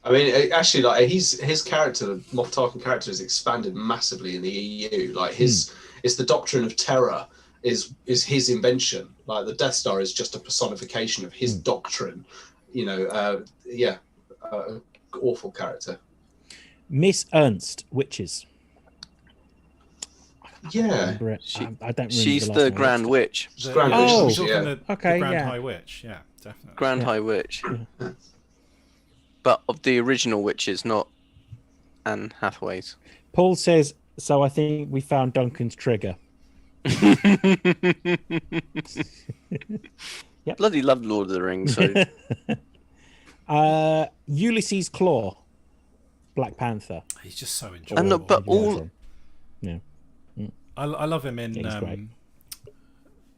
I mean, actually, like his character, the Moff Tarkin character, is expanded massively in the EU. Like it's the doctrine of terror is his invention. Like the Death Star is just a personification of his doctrine. You know, awful character. Miss Ernst, Witches. Yeah, I don't remember. She's last the time I Grand watched Witch. Grand Oh, Witch, We're yeah. talking the Okay, Grand yeah. High Witch, yeah, definitely. Grand High Witch. But of the original witches, not Anne Hathaway's. it. Paul says, so I think we found Duncan's trigger. Yep. Bloody loved Lord of the Rings. So Ulysses Claw, Black Panther. He's just so I enjoyable. know, but all Yeah. I love him in. Yeah, he's great.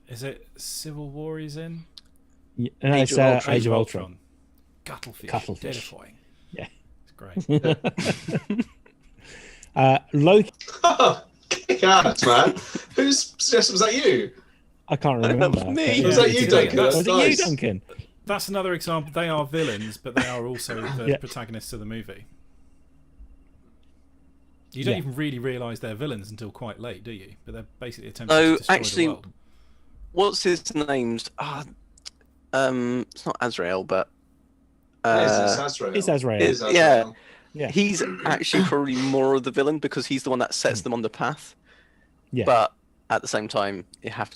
Is it Civil War he's in? Yeah, no, Age it's of Ultron. Age of Ultron. Cuttlefish. Cuttlefish. Terrifying. Yeah. It's great. Loki. Kick ass, man. Whose suggestion was that? You? I can't remember. was me. but Was that you, Duncan? Was That's it nice. you, Duncan? That's another example. They are villains, but they are also the Yeah. protagonists of the movie. You don't Yeah. even really realise they're villains until quite late, do you? But they're basically attempting Oh, to destroy actually, the world. what's his name's? It's not Azrael, but It's Azrael. It's Azrael. It is Azrael. Yeah. Yeah. he's actually probably more of the villain because he's the one that sets them on the path. Yeah. But at the same time, it has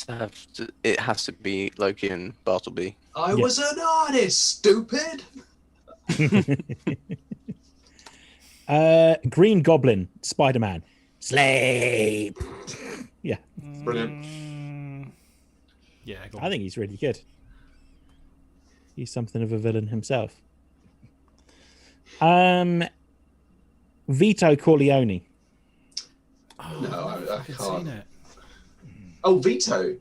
to be Loki and Bartleby. I Yeah. was an artist, stupid. Green Goblin, Spider-Man, Sleep. Yeah, Brilliant. Yeah, go on. I think he's really good. He's something of a villain himself. Vito Corleone. No, I I've seen can't. it. Oh, Vito.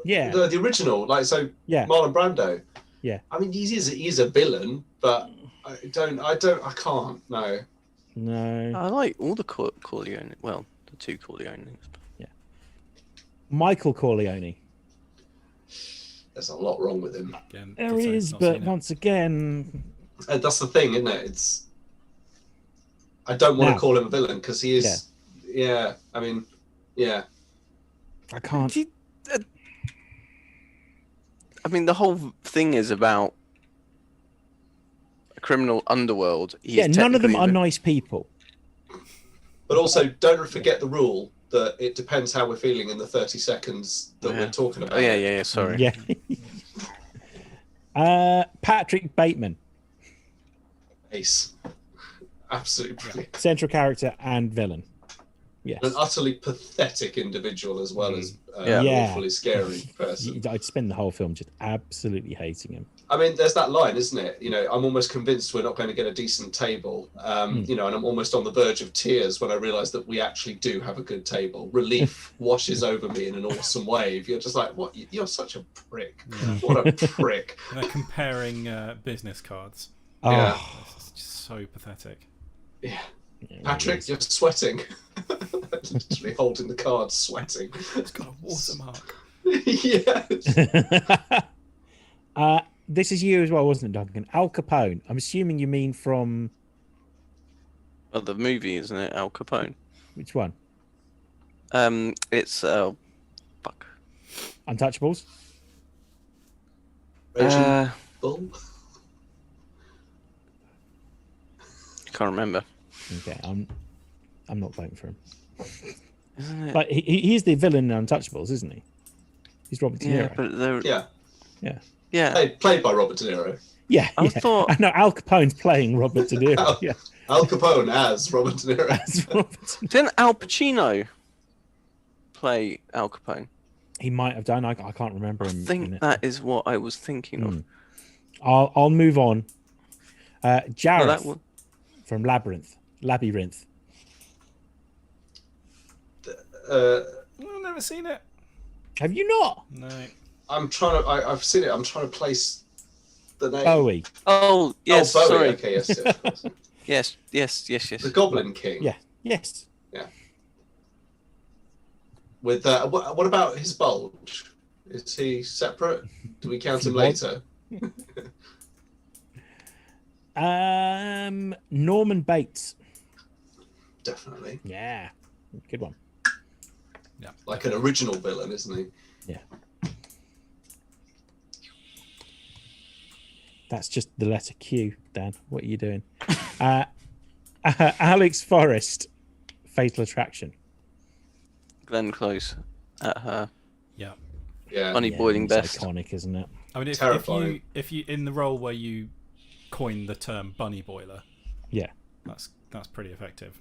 Yeah. The original, like so. Yeah. Marlon Brando. Yeah. I mean, he's a villain, but I can't. No. No. I like all the Corleone. Well, the two Corleones. Michael Corleone. There's a lot wrong with him. Again, There I've is, not but seen it. once again, That's the thing, isn't it? I don't want Now. to call him a villain because he is. Yeah. I mean, yeah. I can't. I mean, the whole thing is about a criminal underworld. Yeah, none of them are technically nice people. But also, don't forget the rule that it depends how we're feeling in the 30 seconds that we're talking about. Oh yeah. Sorry. Yeah. Patrick Bateman, Ace. Absolutely brilliant. central character and villain. Yes. An utterly pathetic individual as well as Yeah. Yeah. awfully scary person. I'd spend the whole film just absolutely hating him. I mean, there's that line, isn't it? You know, I'm almost convinced we're not going to get a decent table. You know, and I'm almost on the verge of tears when I realise that we actually do have a good table. Relief washes over me in an awesome wave. You're just like, what? You're such a prick. What a prick. They're comparing business cards. Oh, Yeah. It's just so pathetic. Yeah. yeah, Patrick, you're sweating. Literally holding the cards, sweating. It's got a watermark. Yes. this is you as well, wasn't it, Duncan? Al Capone. I'm assuming you mean from Well, the movie, isn't it? Al Capone. which one? It's fuck. Untouchables. Raging Bull. Can't remember. Okay, I'm not voting for him. Isn't it? But he's the villain in Untouchables, isn't he? He's Robert De Yeah, Niro. but they're, Yeah. yeah. Played by Robert De Niro. Yeah, I yeah. thought- I know Al Capone's playing Robert De Niro. Al- Yeah, Al Capone as Robert De Niro. that's Robert. Didn't Al Pacino play Al Capone? He might have done. I can't remember I him. in think it. that is what I was thinking of. I'll move on. No, Jareth that one. from Labyrinth. Uh, I've never seen it. Have you not? No. I'm trying to. I've seen it. I'm trying to place the name. Bowie. Oh yes, Bowie. sorry. Okay, yes, yes, of course. Yes. The Goblin King. Yeah. Yes. With what about his bulge? Is he separate? Do we count him What? later? Norman Bates. Definitely. Yeah. Good one. Yeah. Like an original villain, isn't he? Yeah. That's just the letter Q, Dan. What are you doing? Alex Forrest, Fatal Attraction. Glenn Close at her Yeah. Yeah. bunny boiling it's best. iconic, isn't it? I mean, Terrifying. if you in the role where you coin the term bunny boiler, Yeah. that's pretty effective.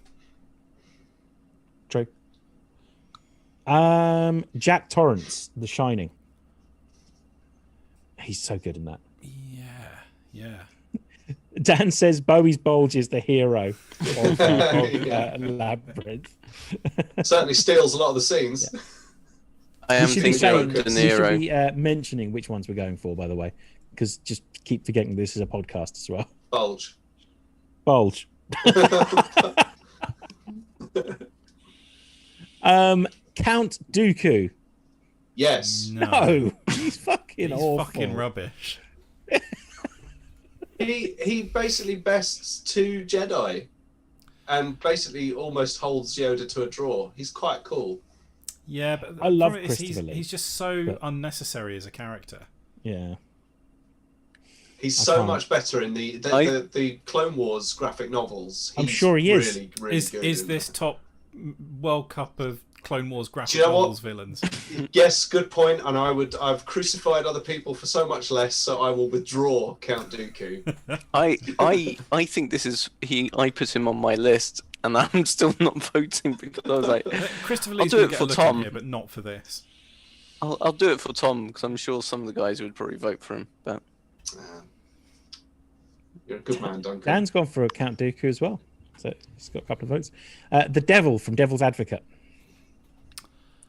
True. Jack Torrance, The Shining. He's so good in that. Yeah. Dan says Bowie's bulge is the hero of Yeah. Labyrinth. Certainly steals a lot of the scenes. I am We should be thinking saying, of De we should Niro. be mentioning which ones we're going for, by the way, because just keep forgetting this is a podcast as well. Bulge. Bulge. Count Dooku. Yes. No, he's fucking He's awful. fucking rubbish. He basically bests two Jedi, and basically almost holds Yoda to a draw. He's quite cool. Yeah, but the I love problem is Christopher Lee, he's just so but- unnecessary as a character. Yeah. He's I so can't- much better in the Clone Wars graphic novels. I'm He's sure he is. Really, really Is good is in this that. top World Cup of Clone Wars graphic you know what? novels villains? Yes, good point. And I've crucified other people for so much less, so I will withdraw Count Dooku. I think this is I put him on my list, and I'm still not voting because I was like, Christopher I'll Lee's do gonna it get for a look Tom. in here, but not for this. I'll do it for Tom because I'm sure some of the guys would probably vote for him. But You're a good man, Duncan. Dan's gone for Count Dooku as well. So he's got a couple of votes. The Devil from Devil's Advocate.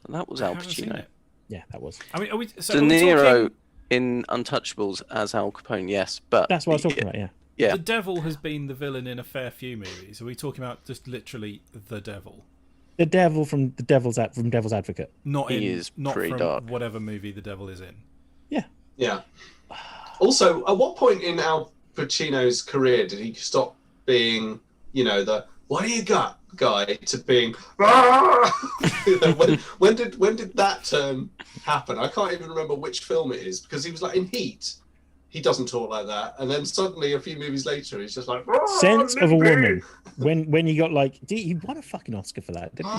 that was I Al haven't seen Pacino. it. Yeah, that was. I mean, are we? So De are we Niro talking, in Untouchables as Al Capone, yes, but That's what I was talking about, yeah. Yeah, the devil has been the villain in a fair few movies. Are we talking about just literally the devil? The Devil from Devil's Advocate. Not He in, is not pretty from dark. whatever movie the devil is in. Yeah. Also, at what point in Al Pacino's career did he stop being, the "what do you got" guy to being when did that turn happen? I can't even remember which film it is because he was like in Heat. He doesn't talk like that, and then suddenly a few movies later, he's just like Sense of a Woman. When you got like, he won a fucking Oscar for that, didn't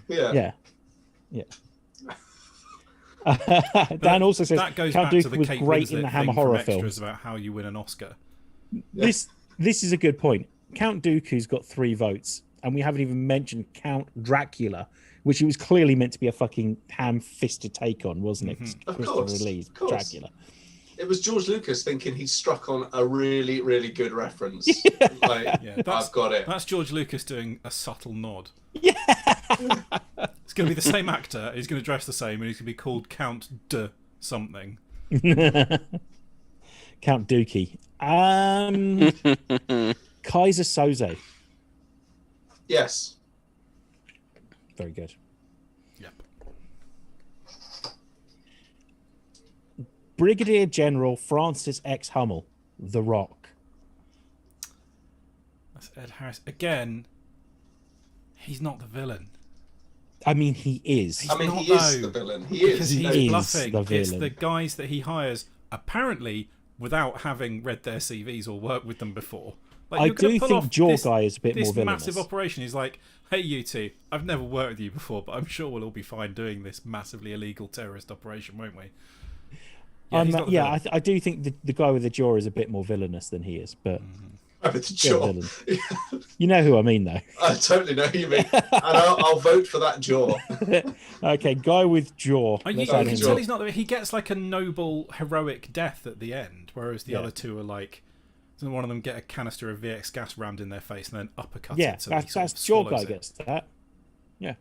he? Yeah. Yeah. Dan also says That goes Count back to Dooku the was Kate great Winslet in the thing Hammer from horror Extras films. about how you win an Oscar. This is a good point. Count Dooku's got 3 votes, and we haven't even mentioned Count Dracula, which he was clearly meant to be a fucking ham-fisted take on, wasn't it? Of Christopher course, Lee's of course. Dracula. It was George Lucas thinking he struck on a really, really good reference. Like, Yeah, I've got it. That's George Lucas doing a subtle nod. Yeah. It's going to be the same actor. He's going to dress the same, and he's going to be called Count de something. Count Dookie. Kaiser Soze. Yes. Very good. Yep. Brigadier General Francis X. Hummel, The Rock. That's Ed Harris again. He's not the villain. I mean, he is. I mean, not, he is though, the villain. He Because is. He he's is bluffing. the It's villain. the guys that he hires, apparently without having read their CVs or worked with them before. Like, I you're gonna do pull think off Jaw this- Guy is a bit this more villainous. massive operation. He's like, hey, you two, I've never worked with you before, but I'm sure we'll all be fine doing this massively illegal terrorist operation, won't we? Yeah, he's not the villain. I do think the guy with the jaw is a bit more villainous than he is, but with the Yeah, jaw. villain. You know who I mean, though. I totally know who you mean, and I'll vote for that jaw. Okay, guy with jaw. You Let's add add can him tell in. he's not. He gets like a noble, heroic death at the end, whereas the other two are like. Doesn't one of them get a canister of VX gas rammed in their face and then uppercut Yeah, it? So he sort that's of jaw swallows guy it. gets that. Yeah.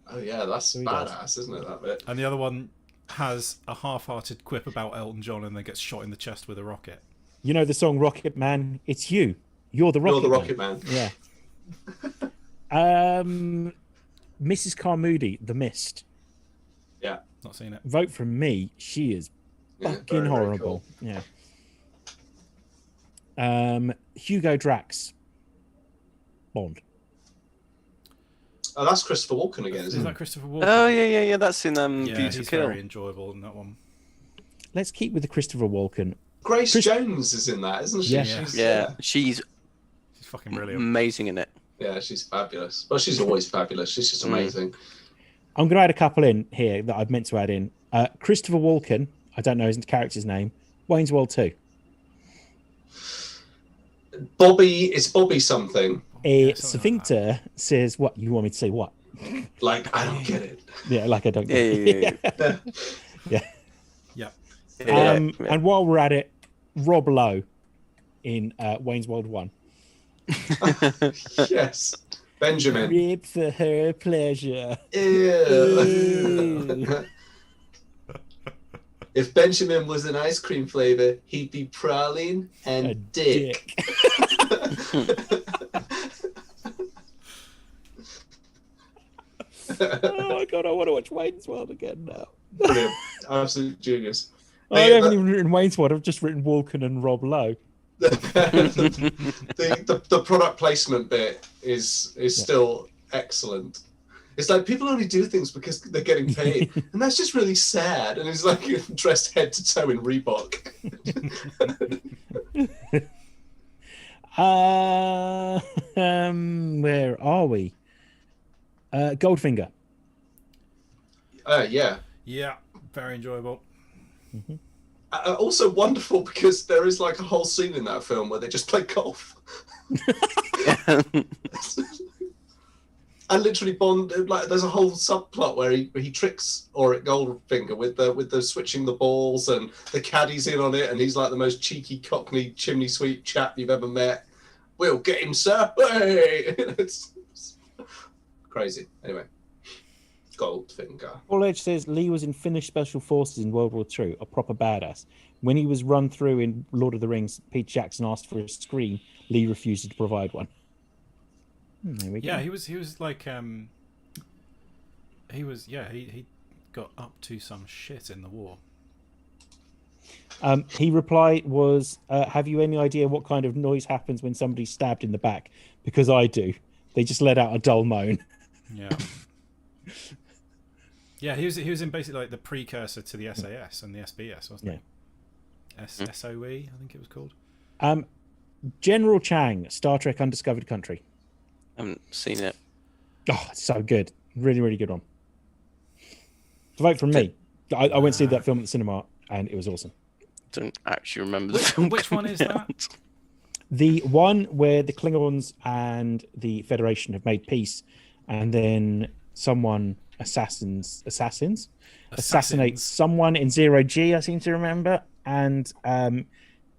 Oh yeah, that's Who does? badass, isn't it? That bit. And the other one has a half-hearted quip about Elton John and then gets shot in the chest with a rocket. You know the song Rocket Man? It's you. You're the Rocket You're the Man. Rocket Man. Yeah. Mrs. Carmoody, The Mist. Yeah. Not seen it. Vote from me. She is Yeah, fucking very, very horrible. cool. Yeah. Hugo Drax. Bond. Oh, that's Christopher Walken again, Is isn't that it? Christopher Walken? Oh yeah. That's in yeah, View to he's Kill. very enjoyable in that one. Let's keep with the Christopher Walken. Grace Jones is in that, isn't she? Yeah. She's, Yeah, she's He's fucking brilliant. amazing in it. Yeah, she's fabulous. Well, she's always fabulous. She's just amazing. I'm going to add a couple in here that I've meant to add in. Christopher Walken. I don't know his character's name. Wayne's World 2. It's Bobby something. A something like sphincter says, what? You want me to say what? Like, I don't get it. Yeah, like I don't Yeah, yeah, yeah. Yeah. Yeah. And while we're at it, Rob Lowe in Wayne's World 1. Yes. Benjamin. Rib for her pleasure. Ew. If Benjamin was an ice cream flavor, he'd be praline and A dick. Oh my god, I want to watch Wayne's World again now. Brilliant. Absolute genius. I haven't even written Wayne's World, I've just written Walken and Rob Lowe. The product placement bit is still excellent. It's like people only do things because they're getting paid, and that's just really sad. And he's like dressed head to toe in Reebok. Where are we? Goldfinger. Yeah. Yeah, very enjoyable. Also wonderful because there is like a whole scene in that film where they just play golf. And literally Bond, like, there's a whole subplot where he tricks Auric Goldfinger with the switching the balls, and the caddy's in on it, and he's like the most cheeky Cockney chimney sweep chap you've ever met. We'll get him, sir. Hey! It's crazy. Anyway, Goldfinger. Paul Edge says Lee was in Finnish Special Forces in World War II, a proper badass. When he was run through in Lord of the Rings, Pete Jackson asked for a screen. Lee refused to provide one. There we go. Yeah, he was like he got up to some shit in the war. He replied was, have you any idea what kind of noise happens when somebody's stabbed in the back? Because I do. They just let out a dull moan. Yeah. Yeah, he was in basically like the precursor to the SAS and the SBS, wasn't he? SOE, I think it was called. General Chang, Star Trek Undiscovered Country. I haven't seen it. Oh, it's so good. Really, really good one. To vote from me. I went to see that film at the cinema and it was awesome. Don't actually remember the film. Which one is that? The one where the Klingons and the Federation have made peace and then someone assassinates someone in Zero G, I seem to remember. And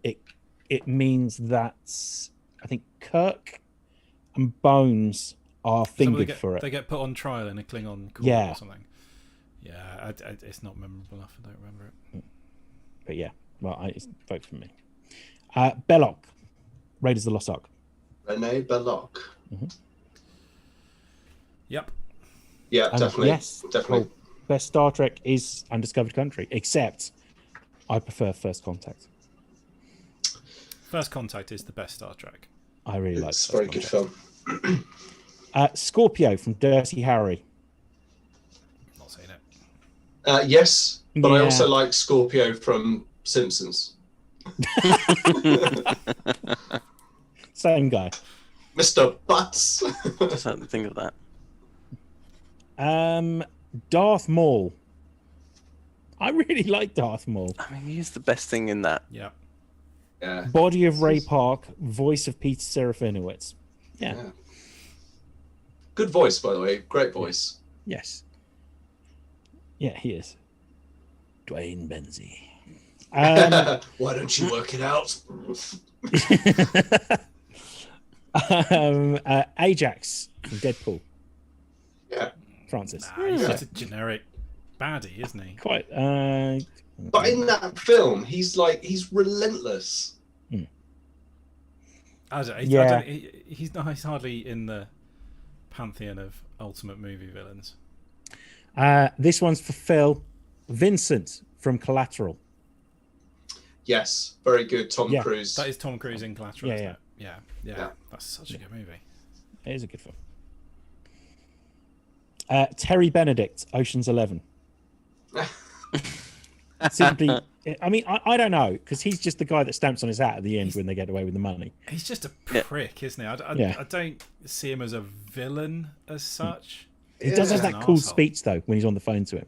it means that I think Kirk and Bones are fingered for it. They get put on trial in a Klingon court Yeah. or something. Yeah, it's not memorable enough. I don't remember it. But yeah, well, it's vote for me. Belloc, Raiders of the Lost Ark. Rene Belloc. Yep. Yeah, And definitely. yes, Definitely. well, best Star Trek is Undiscovered Country, except I prefer First Contact. First Contact is the best Star Trek. I really like It's a First very good Contact. film. Scorpio from Dirty Harry. Not seen it. Yes, but I Yeah. also like Scorpio from Simpsons. Same guy. Mr. Butts. Just had to think of that. Darth Maul. I really like Darth Maul. I mean, he's the best thing in that. Yeah. Yeah. Body of Ray Park, voice of Peter Serafinowicz. Yeah. Good voice, by the way. Great voice. Yes. Yeah, he is. Dwayne Benzie. Why don't you work it out? Ajax from Deadpool. Yeah. Francis. Nah, he's just a generic baddie, isn't he? Quite. But in that film, he's relentless. He's hardly in the pantheon of ultimate movie villains. This one's for Phil. Vincent from Collateral. Yes, very good. Tom Cruise. That is Tom Cruise in Collateral. Yeah, yeah. That's such a good movie. It is a good film. Terry Benedict, Ocean's 11. Simply, I mean, I don't know, because he's just the guy that stamps on his hat at the end when they get away with the money. He's just a prick, isn't he? I don't see him as a villain as such. He does have that cool speech, though, when he's on the phone to him.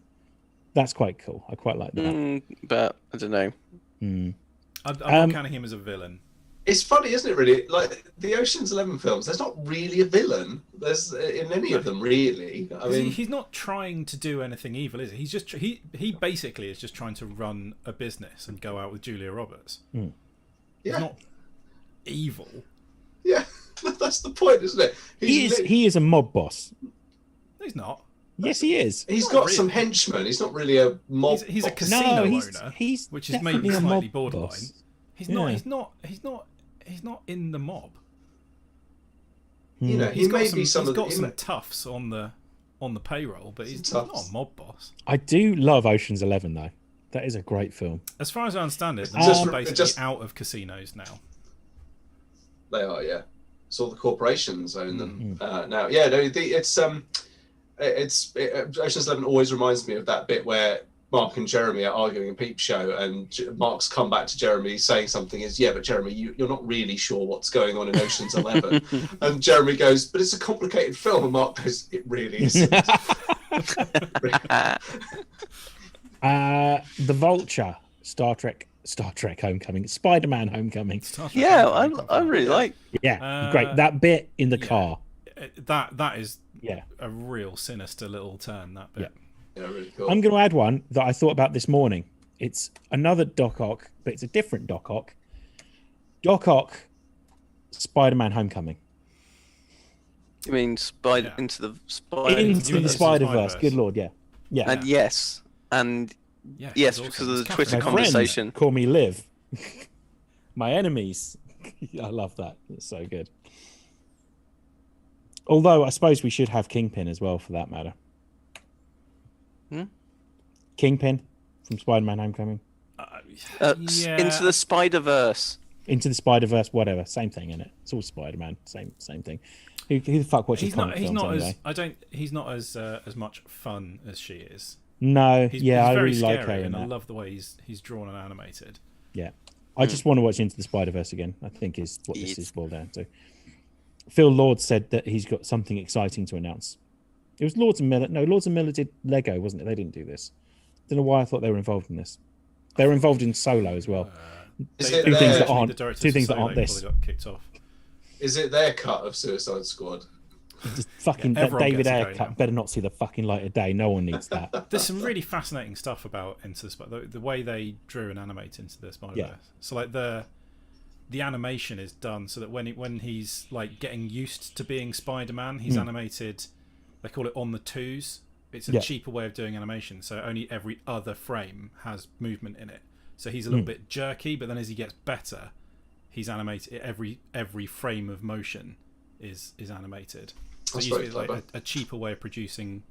That's quite cool. I quite like that. But I don't know. I'm not counting him as a villain. It's funny, isn't it? Really, like the Ocean's 11 films. There's not really a villain. There's in any of them, really. I mean, he's not trying to do anything evil, is he? He's just he basically is just trying to run a business and go out with Julia Roberts. Yeah. He's not evil. Yeah, that's the point, isn't it? He is a mob boss. No, he's not. Yes, he is. He's got some henchmen. He's not really a mob. He's a boss. casino owner, which is maybe slightly borderline. Boss. He's not in the mob. You know, He's got some toughs on the payroll, but he's not a mob boss. I do love Ocean's 11 though. That is a great film. As far as I understand it, they're basically out of casinos now. They are, yeah. So all the corporations own them now. Yeah, no, Ocean's 11 always reminds me of that bit where Mark and Jeremy are arguing in Peep Show, and Mark's come back to Jeremy saying something but Jeremy, you're not really sure what's going on in Ocean's 11. And Jeremy goes, but it's a complicated film. And Mark goes, it really isn't. The Vulture, Star Trek Homecoming, Spider-Man Homecoming. I really like. Yeah, great. That bit in the car. That is a real sinister little turn, that bit. Yeah, really cool. I'm going to add one that I thought about this morning. It's another Doc Ock, but it's a different Doc Ock. Doc Ock, Spider-Man Homecoming. You mean into the Spider-Verse? Good lord, yeah. And yes, because of the Twitter conversation. Friends call me Liv. My enemies. I love that. It's so good. Although I suppose we should have Kingpin as well, for that matter. Kingpin from Spider-Man Homecoming. Into the Spider-Verse. Into the Spider-Verse, whatever. Same thing, isn't it? It's all Spider-Man. Same thing. Who the fuck watches comic films anyway? He's not as much fun as she is. No, he's I very really scary, like her in and that. I love the way he's drawn and animated. Yeah, I just want to watch Into the Spider-Verse again. I think is what this is boiled down to. Phil Lord said that he's got something exciting to announce. It was Lords and Miller. No, Lords and Miller did Lego, wasn't it? They didn't do this. Don't know why I thought they were involved in this. They were involved in Solo as well. Two things that aren't this. Got kicked off. Is it their cut of Suicide Squad? Just fucking that David Ayer cut better not see the fucking light of day. No one needs that. There's some really fascinating stuff about Into the way they drew and animate Into the Spider-Verse. So like the animation is done so that when he's like getting used to being Spider-Man, he's animated. They call it on the twos. It's a cheaper way of doing animation, so only every other frame has movement in it. So he's a little bit jerky, but then as he gets better, he's animated. Every frame of motion is animated. So it used to be like a cheaper way of producing.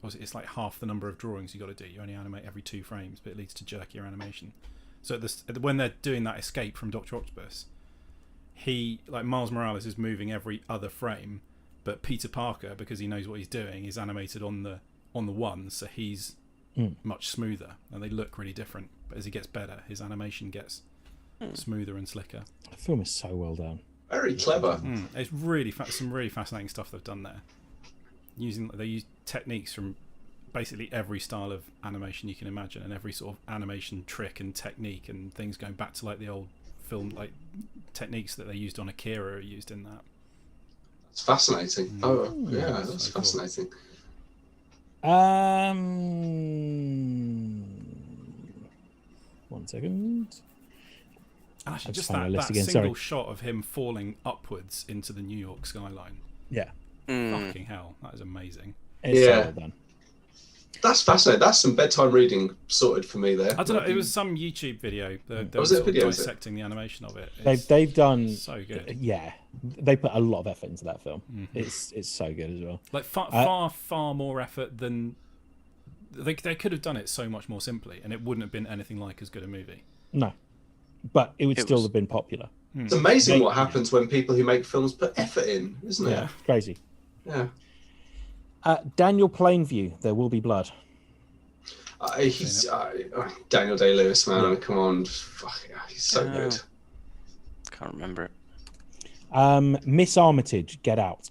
It's like half the number of drawings you got to do. You only animate every 2 frames, but it leads to jerkier animation. So when they're doing that escape from Dr. Octopus, Miles Morales is moving every other frame. But Peter Parker, because he knows what he's doing, is animated on the one, so he's much smoother, and they look really different. But as he gets better, his animation gets smoother and slicker. The film is so well done. Very clever. It's really some really fascinating stuff they've done there. They use techniques from basically every style of animation you can imagine, and every sort of animation trick and technique, and things going back to like the old film like techniques that they used on Akira are used in that. It's fascinating. Oh, yeah, that's So cool. fascinating. One second. And actually, I'll just find my that list again, single sorry. shot of him falling upwards into the New York skyline. Yeah, Fucking hell, that is amazing. it's so well done. That's fascinating. That's some bedtime reading sorted for me there. I don't know. It was some YouTube video. They Was were it a sort of video, is it? dissecting the animation of it. It's They've done so good. Yeah, they put a lot of effort into that film. Mm-hmm. It's so good as well. Like far more effort than they could have done it so much more simply, and it wouldn't have been anything like as good a movie. No, but it would It still was- have been popular. It's amazing what happens when people who make films put effort in, isn't it? Yeah. Crazy. Yeah. Daniel Plainview, There Will Be Blood. He's Daniel Day-Lewis, man. I mean, come on, fuck yeah, he's so Yeah. good. Can't remember it. Miss Armitage, Get Out.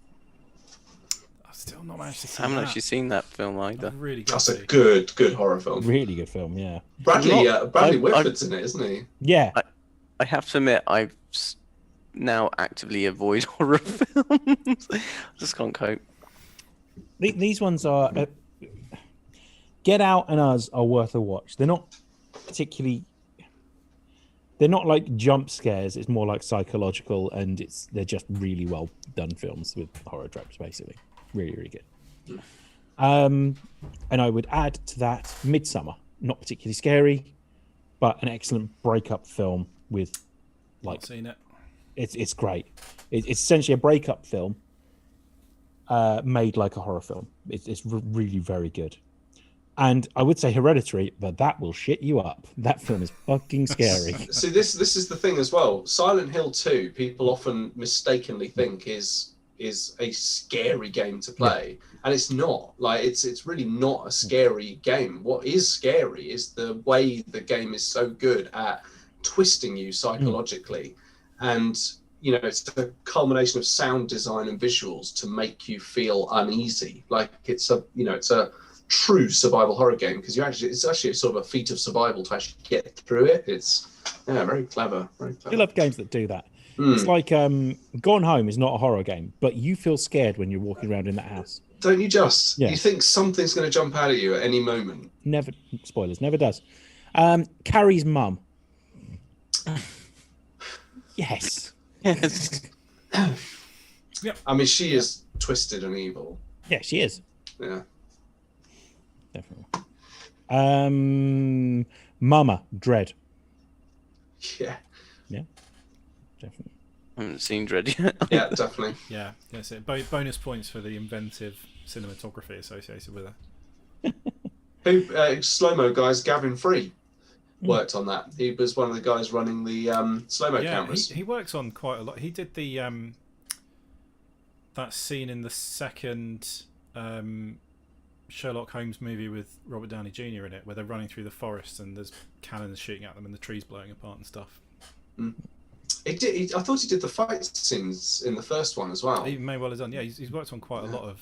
I've still not managed to see I haven't that. actually seen that film either. I've really got That's to. a good horror film. Really good film, yeah. Bradley I- Whitford's in it, isn't he? Yeah, I have to admit, now actively avoid horror films. I just can't cope. these ones are... Get Out and Us are worth a watch. They're not particularly... They're not like jump scares. It's more like psychological, and they're just really well done films with horror tropes, basically. Really, really good. And I would add to that Midsummer. Not particularly scary, but an excellent breakup film with, like, Not seen it. it's great. It's essentially a breakup film made like a horror film. It's really very good. And I would say Hereditary, but that will shit you up. That film is fucking scary. See, this is the thing as well. Silent Hill 2, people often mistakenly think is a scary game to play, and it's not. Like it's really not a scary game. What is scary is the way the game is so good at twisting you psychologically, and you know it's a culmination of sound design and visuals to make you feel uneasy. Like it's a true survival horror game because it's actually sort of a feat of survival to actually get through it. It's very clever, very I clever. love games that do that. It's like Gone Home is not a horror game, but you feel scared when you're walking around in that house. Don't you just? Yeah. You think something's going to jump out at you at any moment. Never, spoilers, never does. Carrie's mum. Yes. Yes. I mean, she is twisted and evil. Yeah, she is. Yeah. Definitely. Mama, Dread. Yeah. Definitely. I haven't seen Dread yet. Yeah, definitely. Yeah, that's it. Bonus points for the inventive cinematography associated with it. Who slow-mo guys? Gavin Free worked on that. He was one of the guys running the slow-mo Yeah, cameras. he works on quite a lot. He did the that scene in the second Sherlock Holmes movie with Robert Downey Jr. in it, where they're running through the forest and there's cannons shooting at them and the trees blowing apart and stuff. I thought he did the fight scenes in the first one as well. He may well have done. Yeah, he's worked on quite a lot of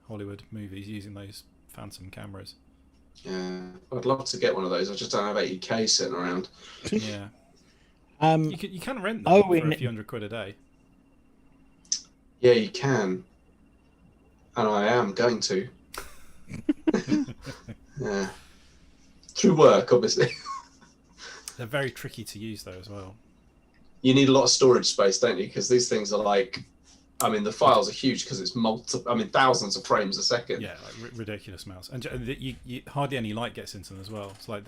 Hollywood movies using those Phantom cameras. Yeah, I'd love to get one of those. I just don't have 80k sitting around. Yeah, you can rent them for a few £100 a day. Yeah, you can. And I am going to. Yeah. Through work, obviously. They're very tricky to use though as well. You need a lot of storage space, don't you? Because these things are like, I mean, the files are huge because it's thousands of frames a second. Yeah, like ridiculous amounts, and you hardly any light gets into them as well. It's like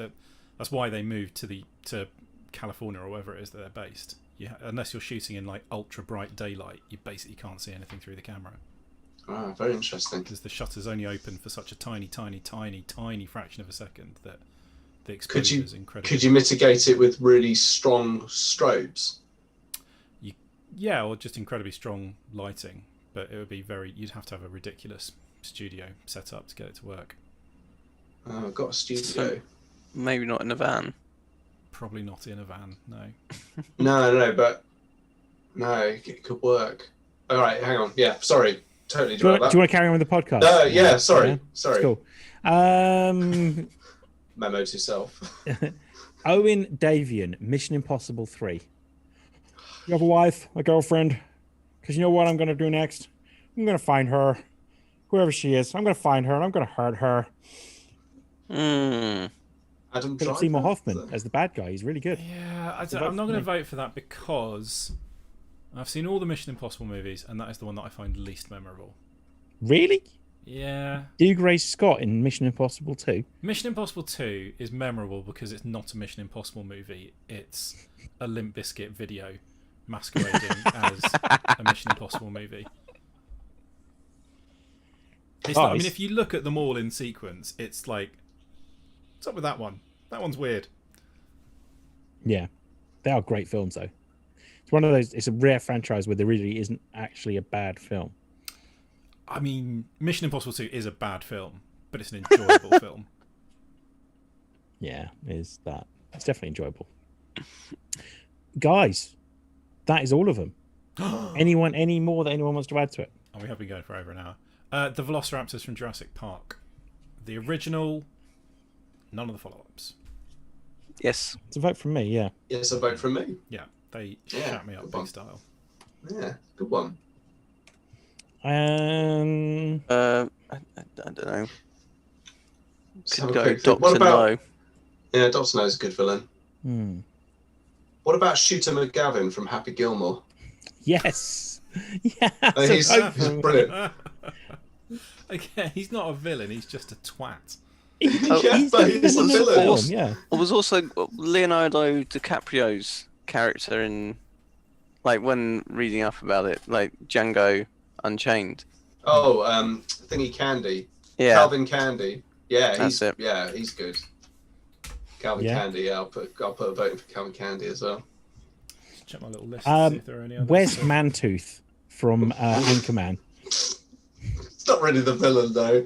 that's why they moved to California or wherever it is that they're based. Unless you're shooting in like ultra bright daylight, you basically can't see anything through the camera. Ah, very interesting. Because the shutters only open for such a tiny fraction of a second that the exposure is incredible. Could you mitigate it with really strong strobes? Yeah, or just incredibly strong lighting, but it would be you'd have to have a ridiculous studio set up to get it to work. Oh, I've got a studio. Maybe not in a van. Probably not in a van, no. No, but no, it could work. All right, hang on. Yeah, sorry. Totally Do you want to carry on with the podcast? Yeah, sorry. Yeah? Sorry. Cool. Memo to self. Owen Davian, Mission Impossible 3. You have a wife, a girlfriend? Because you know what I'm going to do next? I'm going to find her. Whoever she is, I'm going to find her and I'm going to hurt her. Adam Philip Driver. Seymour Hoffman as the bad guy. He's really good. Yeah, So I'm not going to me. vote for that because I've seen all the Mission Impossible movies, and that is the one that I find least memorable. Really? Yeah. Doug Ray Scott in Mission Impossible 2. Mission Impossible 2 is memorable because it's not a Mission Impossible movie. It's a Limp Bizkit video masquerading as a Mission Impossible movie. It's not, I mean, if you look at them all in sequence, it's like, what's up with that one? That one's weird. Yeah. They are great films, though. It's one of those, it's a rare franchise where there really isn't actually a bad film. I mean, Mission Impossible 2 is a bad film, but it's an enjoyable film. Yeah, is that. It's definitely enjoyable. Guys, that is all of them. Any more that anyone wants to add to it? Oh, we have been going for over an hour. The Velociraptors from Jurassic Park. The original, none of the follow-ups. Yes. It's a vote from me, yeah. Yes, a vote from me. Yeah, they Yeah, shut me up good big one. style. Yeah, good one. Um, I don't know. Let's Could have a go quick think. What Doctor about? No. Yeah, Doctor No is a good villain. hmm. What about Shooter McGavin from Happy Gilmore? Yes. Yeah. Oh, it's a vote he's from- brilliant. Okay, he's not a villain, he's just a twat. Oh, Yeah, He's but the he's a villain of the villain. film, yeah. It was also Leonardo DiCaprio's character in, like, when reading up about it, like Django Unchained. Oh, Thingy Candy. Yeah. Calvin Candy. Yeah, That's it. he's good. Calvin Yeah. Candy. Yeah, I'll put a vote in for Calvin Candy as well. Just check my little list to see if there are any others. Where's Mantooth from Anchorman? It's not really the villain though.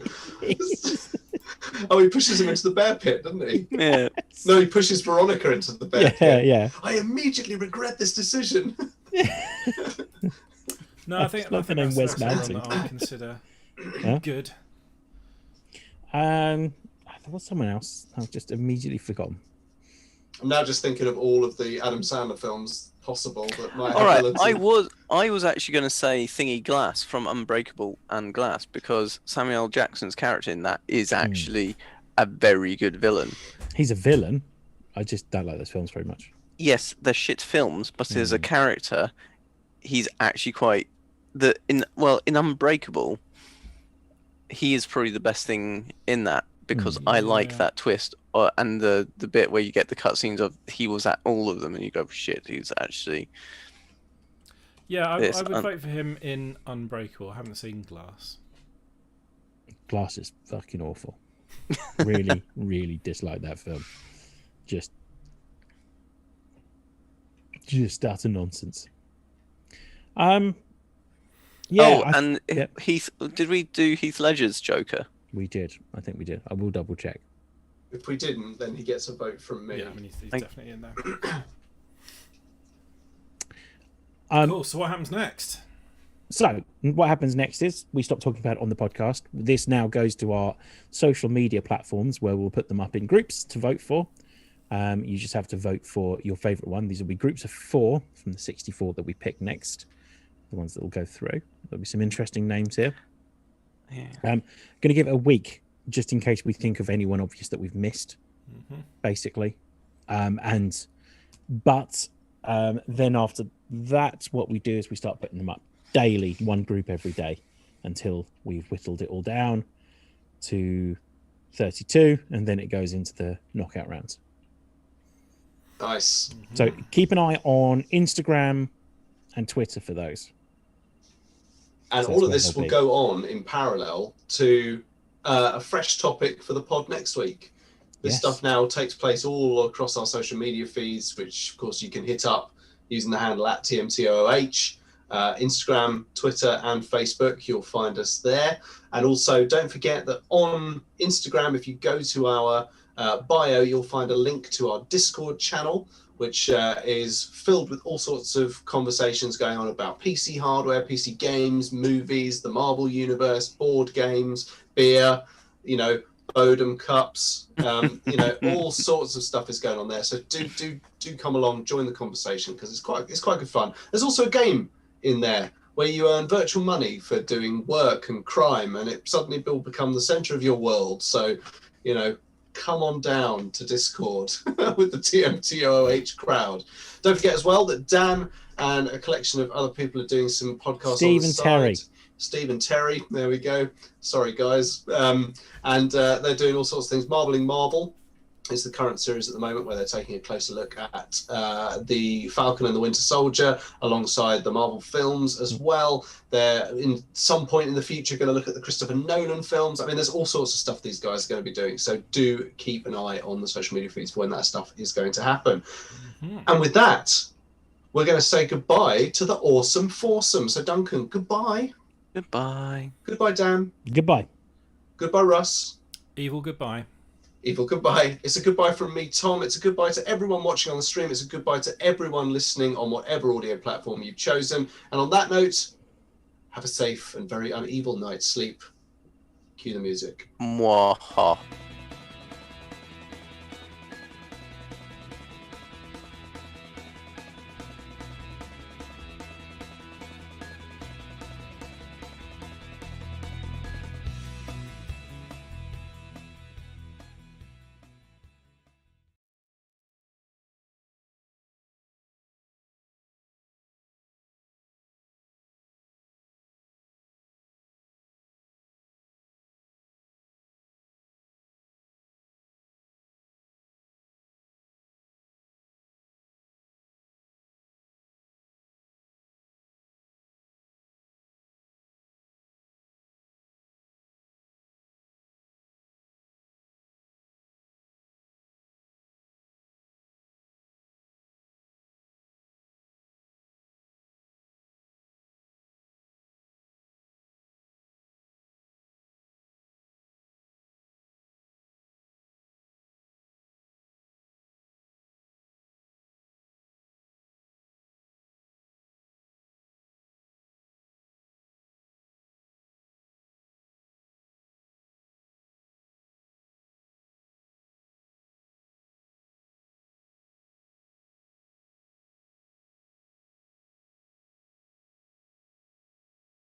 Oh, he pushes him into the bear pit, doesn't he? Yeah. No, he pushes Veronica into the bear Yeah, pit. yeah. I immediately regret this decision. No, I think love the that's name Wes the one Manton. that I consider Huh? good. There was someone else. I've just immediately forgotten. I'm now just thinking of all of the Adam Sandler films possible that might have All right. villains. I was actually going to say Thingy Glass from Unbreakable and Glass because Samuel L. Jackson's character in that is actually a very good villain. He's a villain. I just don't like those films very much. Yes, they're shit films, but as a character, he's actually quite in Unbreakable. He is probably the best thing in that because I like Yeah. that twist, and the bit where you get the cutscenes of he was at all of them, and you go, shit, he's actually. Yeah, I This would un- vote for him in Unbreakable. I haven't seen Glass. Glass is fucking awful. Really, really dislike that film. Just utter nonsense. Yeah, and yep. Heath, did we do Heath Ledger's Joker? we did. I think we did. I will double check. If we didn't, then he gets a vote from me. Yeah, I mean, he's Thank- definitely in there. Cool, so what happens next? So what happens next is we stop talking about it on the podcast. This now goes to our social media platforms where we'll put them up in groups to vote for. You just have to vote for your favorite one. These will be groups of 4 from the 64 that we pick next. The ones that will go through. There'll be some interesting names here. Yeah. Going to give it a week just in case we think of anyone obvious that we've missed, basically. But then after that, what we do is we start putting them up daily, one group every day, until we've whittled it all down to 32, and then it goes into the knockout rounds. Nice. So keep an eye on Instagram and Twitter for those. And So all that's of this where will they'll go on in parallel to a fresh topic for the pod next week. This Yes. stuff now takes place all across our social media feeds, which of course you can hit up using the handle at TMTOOH. Instagram, Twitter, and Facebook, you'll find us there. And also, don't forget that on Instagram, if you go to our bio, you'll find a link to our Discord channel, which is filled with all sorts of conversations going on about PC hardware, PC games, movies, the Marvel Universe, board games, beer, Bodum cups, all sorts of stuff is going on there. So do come along, join the conversation, because it's quite good fun. There's also a game in there where you earn virtual money for doing work and crime, and it suddenly will become the center of your world. So, come on down to Discord with the TMTOOH crowd. Don't forget as well that Dan and a collection of other people are doing some podcasts on the side. Steve and Terry, there we go. Sorry, guys. And they're doing all sorts of things. Marbling Marvel is the current series at the moment where they're taking a closer look at the Falcon and the Winter Soldier alongside the Marvel films as well. They're in some point in the future going to look at the Christopher Nolan films. I mean, there's all sorts of stuff these guys are going to be doing. So do keep an eye on the social media feeds for when that stuff is going to happen. Mm-hmm. And with that, we're going to say goodbye to the awesome foursome. So Duncan, goodbye. Goodbye. Goodbye, Dan. Goodbye. Goodbye, Russ. Evil goodbye. Evil goodbye. It's a goodbye from me, Tom. It's a goodbye to everyone watching on the stream. It's a goodbye to everyone listening on whatever audio platform you've chosen. And on that note, have a safe and very unevil night's sleep. Cue the music. Mwaha.